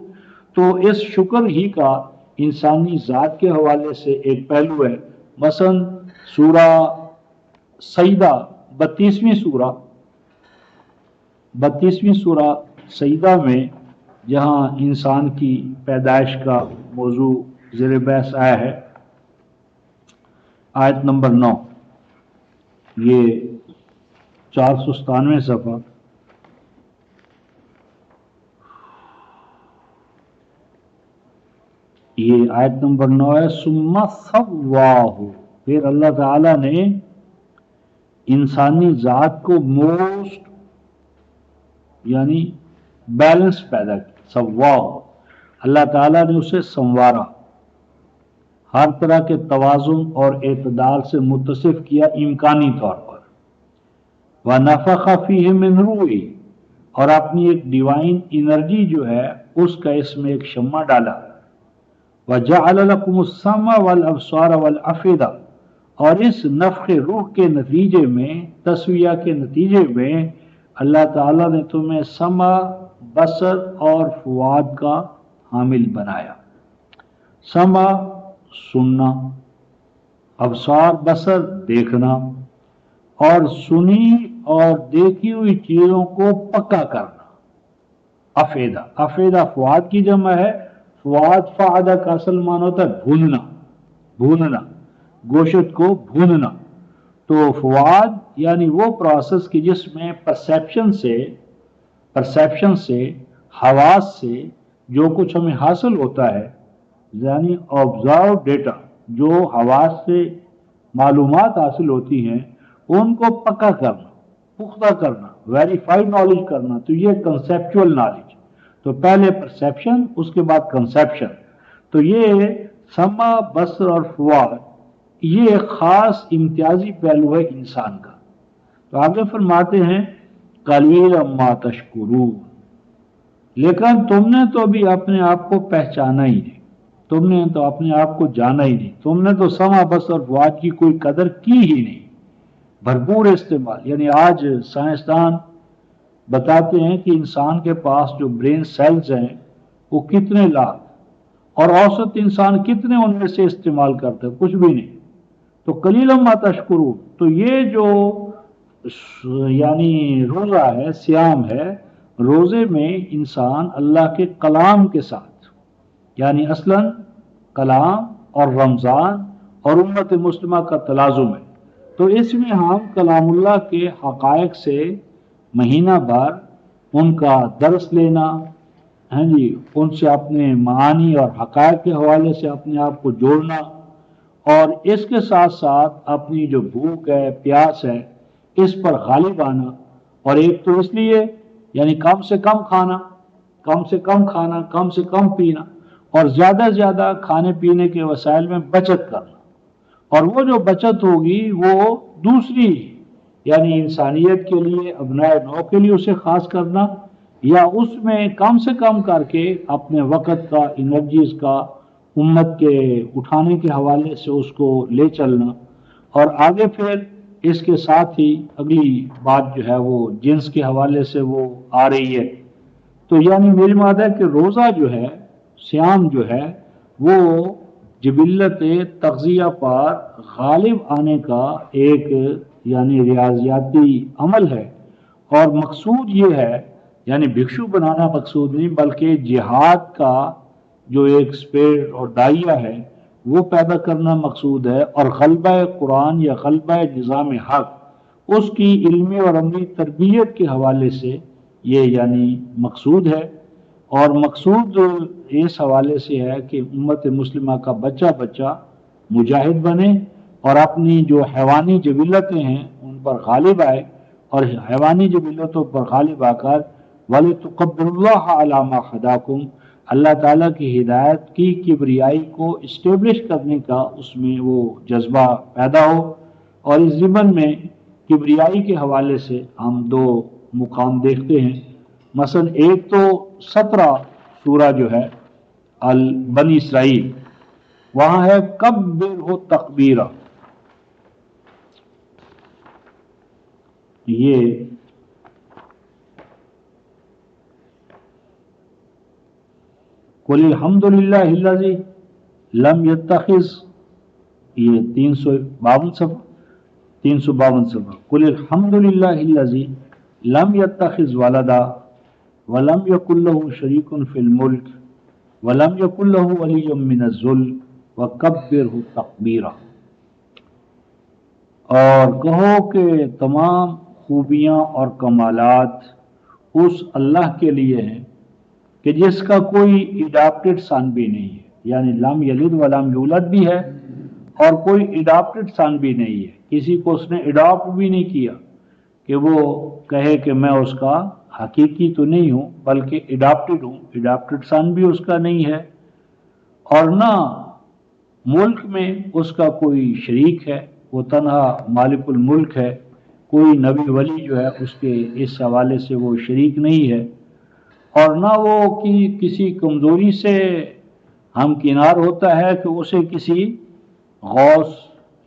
S3: تو اس شکر ہی کا انسانی ذات کے حوالے سے ایک پہلو ہے۔ مثلا سورہ سجدہ 32ویں سورہ سجدہ میں جہاں انسان کی پیدائش کا موضوع زیر بحث آیا ہے، آیت نمبر 9، یہ 497 صفحہ، یہ آیت نمبر 9 ہے ثم سواہ، پھر اللہ تعالیٰ نے انسانی ذات کو موسٹ یعنی بیلنس پیدا کیا، سواہ، اللہ تعالیٰ نے اسے سنوارا، ہر طرح کے توازن اور اعتدال سے متصف کیا امکانی طور پر، وَنَفَخَ فِيهِ مِنْ رُوحِهِ، اور اپنی ایک ڈیوائن انرجی جو ہے اس کا اس میں ایک شمع ڈالا، وَجَعَلَ لَكُمُ السَّمْعَ وَالْأَبْصَارَ وَالْأَفْئِدَةَ، اور اس نفخ روح کے نتیجے میں، تسویہ کے نتیجے میں اللہ تعالیٰ نے تمہیں سمع، بصر اور فؤاد کا حامل بنایا۔ سمع سننا، ابصار بصر دیکھنا، اور سنی اور دیکھی ہوئی چیزوں کو پکا کرنا، افیدہ، افیدہ فؤاد کی جمع ہے، فؤاد فعدہ کا اصل معنی ہوتا ہے بھوننا، گوشت کو بھوننا، تو فؤاد یعنی وہ پروسیس کی جس میں پرسیپشن سے، حواس سے جو کچھ ہمیں حاصل ہوتا ہے، یعنی آبزرو ڈیٹا، جو حواس سے معلومات حاصل ہوتی ہیں ان کو پکا کرنا، پختہ کرنا، ویریفائڈ نالج کرنا، تو یہ کنسیپچول نالج، تو پہلے پرسیپشن اس کے بعد کنسیپشن، تو یہ سمع، بصر اور فؤاد یہ ایک خاص امتیازی پہلو ہے انسان کا۔ تو آگے فرماتے ہیں قلیلا ما تشکرون، لیکن تم نے تو ابھی اپنے آپ کو پہچانا ہی نہیں، تم نے تو اپنے آپ کو جانا ہی نہیں، تم نے تو سمع بصر فؤاد کی کوئی قدر کی ہی نہیں۔ بھرپور استعمال، یعنی آج سائنسدان بتاتے ہیں کہ انسان کے پاس جو برین سیلز ہیں وہ کتنے لاکھ، اور اوسط انسان کتنے ان میں سے استعمال کرتے ہیں؟ کچھ بھی نہیں۔ تو قلیلا ما تشکرون، تو یہ جو یعنی روزہ ہے، صیام ہے، روزے میں انسان اللہ کے کلام کے ساتھ، یعنی اصلاً کلام اور رمضان اور امت مسلمہ کا تلازم ہے، تو اس میں ہم کلام اللہ کے حقائق سے مہینہ بھر ان کا درس لینا، ہاں جی، ان سے اپنے معانی اور حقائق کے حوالے سے اپنے آپ کو جوڑنا، اور اس کے ساتھ ساتھ اپنی جو بھوک ہے، پیاس ہے، اس پر غالب آنا۔ اور ایک تو اس لیے یعنی کم سے کم کھانا، کم سے کم کھانا، کم سے کم پینا، اور زیادہ سے زیادہ کھانے پینے کے وسائل میں بچت کرنا، اور وہ جو بچت ہوگی وہ دوسری یعنی انسانیت کے لیے، ابنائے نو کے لیے اسے خاص کرنا، یا اس میں کم سے کم کر کے اپنے وقت کا، انرجیز کا امت کے اٹھانے کے حوالے سے اس کو لے چلنا۔ اور آگے پھر اس کے ساتھ ہی اگلی بات جو ہے وہ جنس کے حوالے سے وہ آ رہی ہے۔ تو یعنی میری بات ہے کہ روزہ جو ہے، صیام جو ہے، وہ جبلت تغذیہ پر غالب آنے کا ایک یعنی ریاضیاتی عمل ہے، اور مقصود یہ ہے، یعنی بھکشو بنانا مقصود نہیں، بلکہ جہاد کا جو ایک سپیرٹ اور دائیہ ہے وہ پیدا کرنا مقصود ہے، اور غلبہ قرآن یا غلبہ نظام حق، اس کی علمی اور عملی تربیت کے حوالے سے یہ یعنی مقصود ہے۔ اور مقصود اس حوالے سے ہے کہ امت مسلمہ کا بچہ بچہ مجاہد بنے، اور اپنی جو حیوانی جبلتیں ہیں ان پر غالب آئے، اور حیوانی جبلتوں پر غالب آ کر وَلِتُقَبِّرُ اللَّهَ عَلَى مَا هَدَاكُمْ، اللہ تعالیٰ کی ہدایت کی کبریائی کو اسٹیبلش کرنے کا اس میں وہ جذبہ پیدا ہو۔ اور اس ضمن میں کبریائی کے حوالے سے ہم دو مقام دیکھتے ہیں، مثلا ایک تو 17 سورہ جو ہے بنی اسرائیل، وہاں ہے کبرہ تکبیرہ، یہ قل الحمد للہ الذی لم یتخذ، یہ 352 صفحہ، قل الحمد للہ الذی لم یتخذ ولدا ولم یکن له شریک فی الملک ولم یکن له ولی من الذل وکبرہ تکبیرہ۔ اور کہو کہ تمام خوبیاں اور کمالات اس اللہ کے لیے ہیں کہ جس کا کوئی اڈاپٹڈ سن بھی نہیں ہے، یعنی لم یلد ولم یولد بھی ہے، اور کوئی اڈاپٹڈ سن بھی نہیں ہے، کسی کو اس نے اڈاپٹ بھی نہیں کیا کہ وہ کہے کہ میں اس کا حقیقی تو نہیں ہوں بلکہ اڈاپٹڈ ہوں، اڈاپٹڈ سن بھی اس کا نہیں ہے، اور نہ ملک میں اس کا کوئی شریک ہے، وہ تنہا مالک الملک ہے، کوئی نبی ولی جو ہے اس کے اس حوالے سے وہ شریک نہیں ہے، اور نہ وہ کسی کمزوری سے ہمکنار ہوتا ہے کہ اسے کسی غوث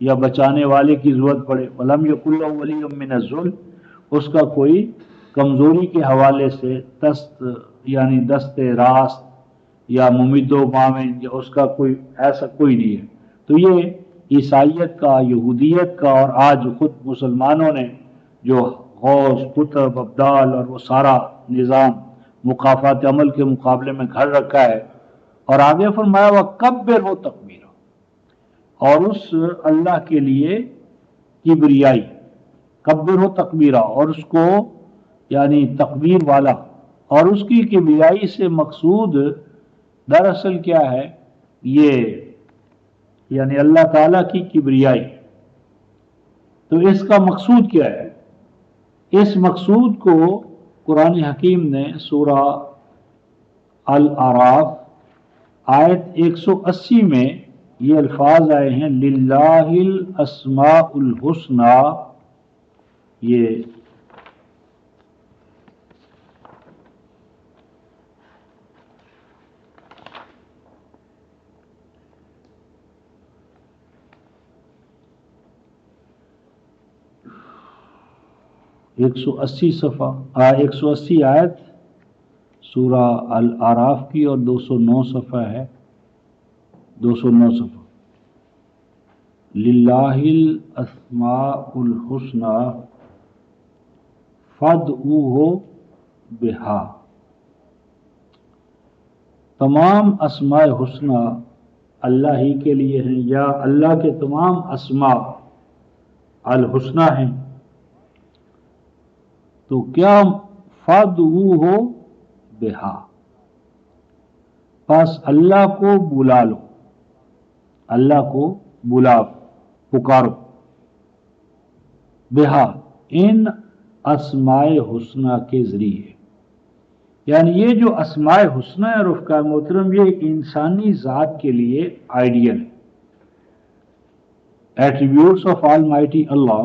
S3: یا بچانے والے کی ضرورت پڑے۔ وَلَمْ يَكُنْ لَهُ وَلِيٌّ مِّنَ الذُّلِّ، اس کا کوئی کمزوری کے حوالے سے یعنی دست راست یا ممید و معاون یا اس کا کوئی ایسا کوئی نہیں ہے۔ تو یہ عیسائیت کا، یہودیت کا، اور آج خود مسلمانوں نے جو غوث، قطب، ابدال اور وہ سارا نظام مقافات عمل کے مقابلے میں گھر رکھا ہے۔ اور آگے فرمایا وَكَبِّرْهُ تَكْبِيرًا، اور اس اللہ کے لیے کبریائی، کبرہ تکبیرہ، اور اس کو یعنی تکبیر والا، اور اس کی کبریائی سے مقصود دراصل کیا ہے؟ یہ یعنی اللہ تعالیٰ کی کبریائی۔ تو اس کا مقصود کیا ہے؟ اس مقصود کو قرآن حکیم نے سورہ الاعراف آیت 180 میں یہ الفاظ آئے ہیں للہ الاسماء الحسنی، یہ 180 صفحہ 180 آیت سورہ الاعراف کی، اور 209 صفحہ ہے، 209 صفحہ. للہ الاسماء الحسنی فادعوہ بہا. تمام اسماء حسنہ اللہ ہی کے لیے ہیں، یا اللہ کے تمام اسماء الحسنہ ہیں. تو کیا فادعوہ بہا، پس اللہ کو بلا لو، اللہ کو بلاؤ، پکارو، بہا ان اسماء حسنہ کے ذریعے. یعنی یہ جو اسماء حسنہ ہے رفقا محترم، یہ انسانی ذات کے لیے آئیڈیل ہے. ایٹریبیوٹس آف آل مائٹی اللہ،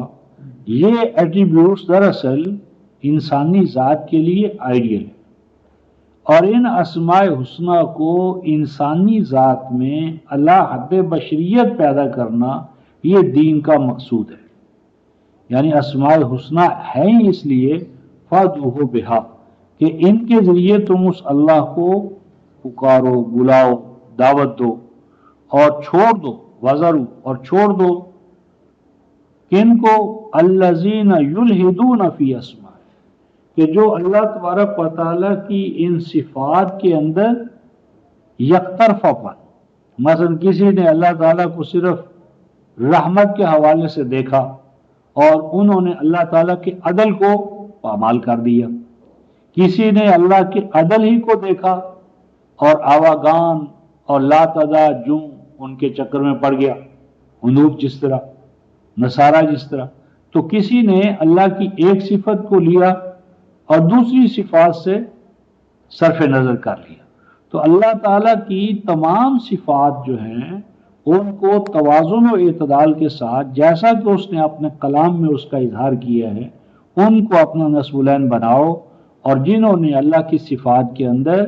S3: یہ ایٹریبیوٹس دراصل انسانی ذات کے لیے آئیڈیل ہے، اور ان اسماء حسنہ کو انسانی ذات میں اللہ حد بشریت پیدا کرنا یہ دین کا مقصود ہے. یعنی اسماء حسنہ ہیں اس لیے فادعوہ بہا کہ ان کے ذریعے تم اس اللہ کو پکارو، بلاؤ، دعوت دو، اور چھوڑ دو، وزرو اور چھوڑ دو کن کو، الذین یلحدون فی اسماء، کہ جو اللہ تبارک و تعالیٰ کی ان صفات کے اندر یک طرفہ پن. مثلا کسی نے اللہ تعالیٰ کو صرف رحمت کے حوالے سے دیکھا اور انہوں نے اللہ تعالیٰ کے عدل کو پامال کر دیا. کسی نے اللہ کے عدل ہی کو دیکھا اور آواگان اور لا تعداد جوں ان کے چکر میں پڑ گیا، حنوف جس طرح، نصارہ جس طرح. تو کسی نے اللہ کی ایک صفت کو لیا اور دوسری صفات سے صرف نظر کر لیا. تو اللہ تعالیٰ کی تمام صفات جو ہیں ان کو توازن و اعتدال کے ساتھ، جیسا کہ اس نے اپنے کلام میں اس کا اظہار کیا ہے، ان کو اپنا نصب العین بناؤ. اور جنہوں نے اللہ کی صفات کے اندر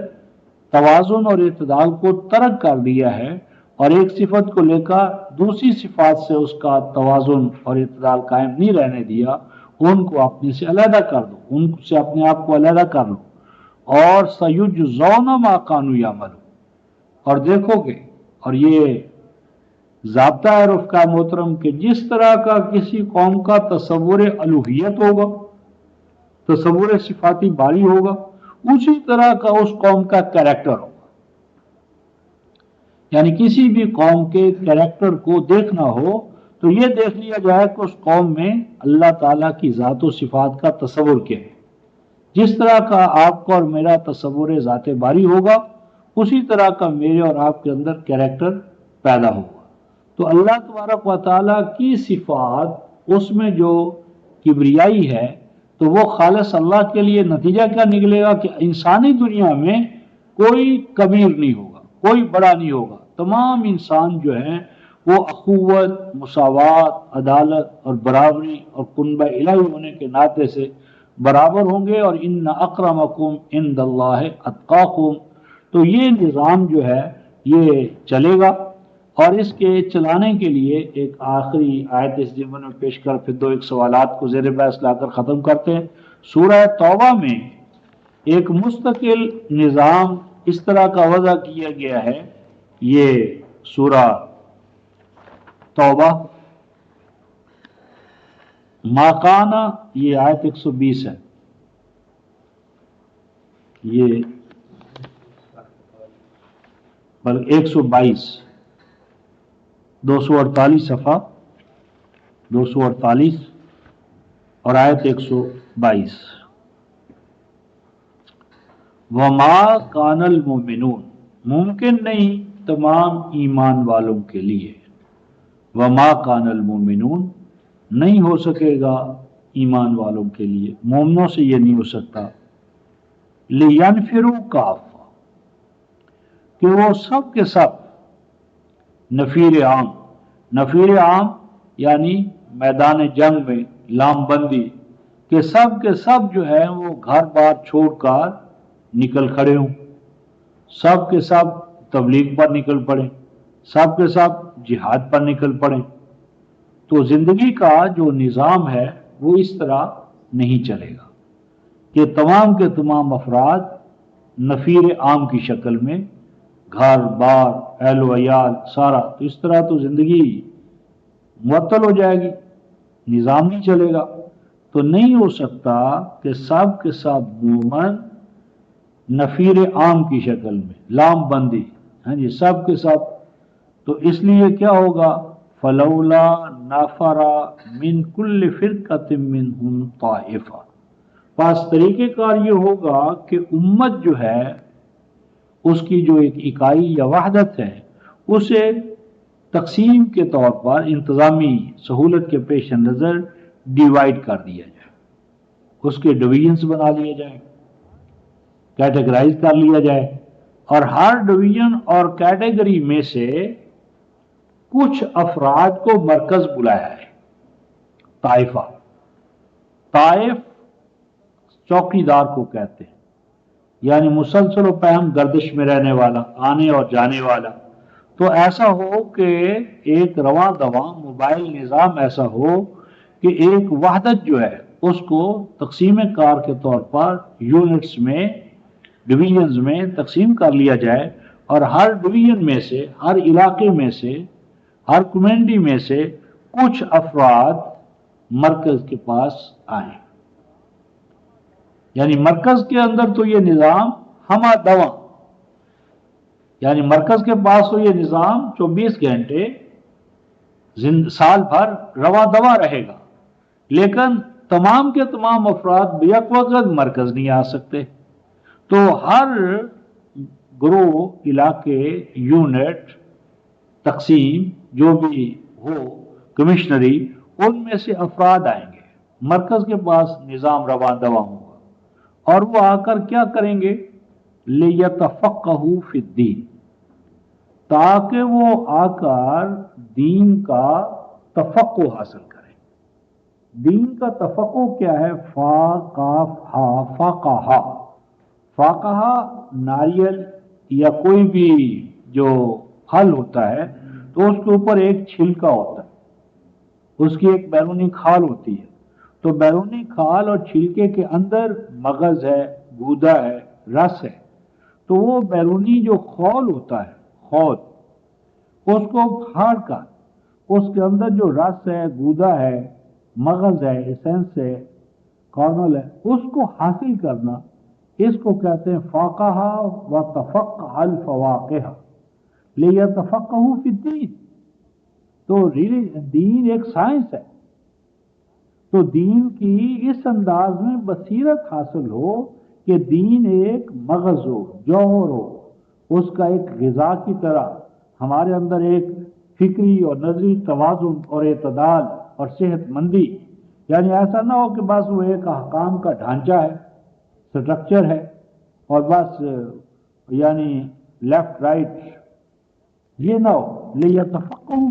S3: توازن اور اعتدال کو ترک کر دیا ہے اور ایک صفت کو لے کر دوسری صفات سے اس کا توازن اور اعتدال قائم نہیں رہنے دیا، ان کو اپنے سے علیحدہ کر دو، ان سے اپنے آپ کو علیحدہ کر لو. اور سیجزون ما کانوا یعملون، اور دیکھو گے، اور یہ ضابطہ ہے رفقا محترم کہ جس طرح کا کسی قوم کا تصور الوہیت ہوگا، تصور صفاتی باری ہوگا، اسی طرح کا اس قوم کا کریکٹر ہوگا. یعنی کسی بھی قوم کے کریکٹر کو دیکھنا ہو تو یہ دیکھ لیا جائے کہ اس قوم میں اللہ تعالیٰ کی ذات و صفات کا تصور کیا ہے. جس طرح کا آپ کا اور میرا تصور ذات باری ہوگا، اسی طرح کا میرے اور آپ کے اندر کریکٹر پیدا ہوگا. تو اللہ تبارک و تعالیٰ کی صفات، اس میں جو کبریائی ہے، تو وہ خالص اللہ کے لیے. نتیجہ کیا نکلے گا کہ انسانی دنیا میں کوئی کبیر نہیں ہوگا، کوئی بڑا نہیں ہوگا. تمام انسان جو ہیں وہ اخوت، مساوات، عدالت اور برابری اور قربہ الہی ہونے کے ناطے سے برابر ہوں گے. اور ان اکرمکم عند اللہ اتقاکم. تو یہ نظام جو ہے یہ چلے گا، اور اس کے چلانے کے لیے ایک آخری آیت اس ضمن میں پیش کر پھر دو ایک سوالات کو زیر بحث لا کر ختم کرتے ہیں. سورہ توبہ میں ایک مستقل نظام اس طرح کا وضع کیا گیا ہے. یہ سورہ توبہ ماکانہ، یہ آیت 120 ہے، یہ بلکہ 122، 248 صفحہ 248 اور آیت 122. وما کان المؤمنون، ممکن نہیں تمام ایمان والوں کے لیے. وما کان المؤمنون، نہیں ہو سکے گا ایمان والوں کے لیے، مومنوں سے یہ نہیں ہو سکتا. لینفروا کافہ، کہ وہ سب کے سب، نفیر عام، نفیر عام یعنی میدان جنگ میں لام بندی، کہ سب کے سب جو ہے وہ گھر بار چھوڑ کر نکل کھڑے ہوں، سب کے سب تبلیغ پر نکل پڑیں، سب کے سب جہاد پر نکل پڑیں. تو زندگی کا جو نظام ہے وہ اس طرح نہیں چلے گا کہ تمام کے تمام افراد نفیر عام کی شکل میں گھر بار اہل و عیال سارا، تو اس طرح تو زندگی معطل ہو جائے گی، نظام نہیں چلے گا۔ تو نہیں ہو سکتا کہ سب کے سب مومن نفیر عام کی شکل میں لام بندی، ہاں جی، سب کے سب۔ تو اس لیے کیا ہوگا، فلولا نفر من کل فرقۃ منہم طائفہ، پس طریقہ کار یہ ہوگا کہ امت جو ہے اس کی جو ایک اکائی یا وحدت ہے اسے تقسیم کے طور پر انتظامی سہولت کے پیش نظر ڈیوائیڈ کر دیا جائے، اس کے ڈویژنز بنا لیے جائیں، کیٹیگرائز کر لیا جائے، اور ہر ڈویژن اور کیٹیگری میں سے کچھ افراد کو مرکز بلایا ہے، طائفہ۔ طائف چوکی دار کو کہتے ہیں، یعنی مسلسل و پہم گردش میں رہنے والا، آنے اور جانے والا۔ تو ایسا ہو کہ ایک رواں دواں موبائل نظام ایسا ہو کہ ایک وحدت جو ہے اس کو تقسیم کار کے طور پر یونٹس میں، ڈویژنز میں تقسیم کر لیا جائے، اور ہر ڈویژن میں سے، ہر علاقے میں سے، ہر کمیونٹی میں سے کچھ افراد مرکز کے پاس آئیں۔ یعنی مرکز کے اندر تو یہ نظام ہمہ دواں، یعنی مرکز کے پاس تو یہ نظام 24 گھنٹے سال بھر رواں دواں رہے گا، لیکن تمام کے تمام افراد یک وقت مرکز نہیں آ سکتے۔ تو ہر گروہ، علاقے، یونٹ، تقسیم جو بھی ہو، کمشنری، ان میں سے افراد آئیں گے، مرکز کے پاس نظام رواں دواں ہوگا، اور وہ آ کر کیا کریں گے، لِيَتَفَقَّهُوا فِي الدِّينِ، تاکہ وہ آ کر دین کا تفقہ حاصل کریں۔ دین کا تفقہ کیا ہے، فا کاف ہا، فقہ، فقہ ناریل یا کوئی بھی جو پھل ہوتا ہے تو اس کے اوپر ایک چھلکا ہوتا ہے، اس کی ایک بیرونی کھال ہوتی ہے، تو بیرونی کھال اور چھلکے کے اندر مغز ہے، گودا ہے، رس ہے، تو وہ بیرونی جو خول ہوتا ہے، خول، اس کو پھاڑ کر اس کے اندر جو رس ہے، گودا ہے، مغز ہے، ایسنس ہے، کارنل ہے، اس کو حاصل کرنا، اس کو کہتے ہیں فقہ و تفقہ الفواقہ، لیتفقہوا فی الدین۔ تو دین ایک سائنس ہے، تو دین کی اس انداز میں بصیرت حاصل ہو کہ دین ایک مغز ہو، جوہر ہو، اس کا ایک غذا کی طرح ہمارے اندر ایک فکری اور نظری توازن اور اعتدال اور صحت مندی، یعنی ایسا نہ ہو کہ بس وہ ایک احکام کا ڈھانچہ ہے، سٹرکچر ہے، اور بس یعنی لیفٹ رائٹ، یہ نہ ہو۔ لیتفقہوا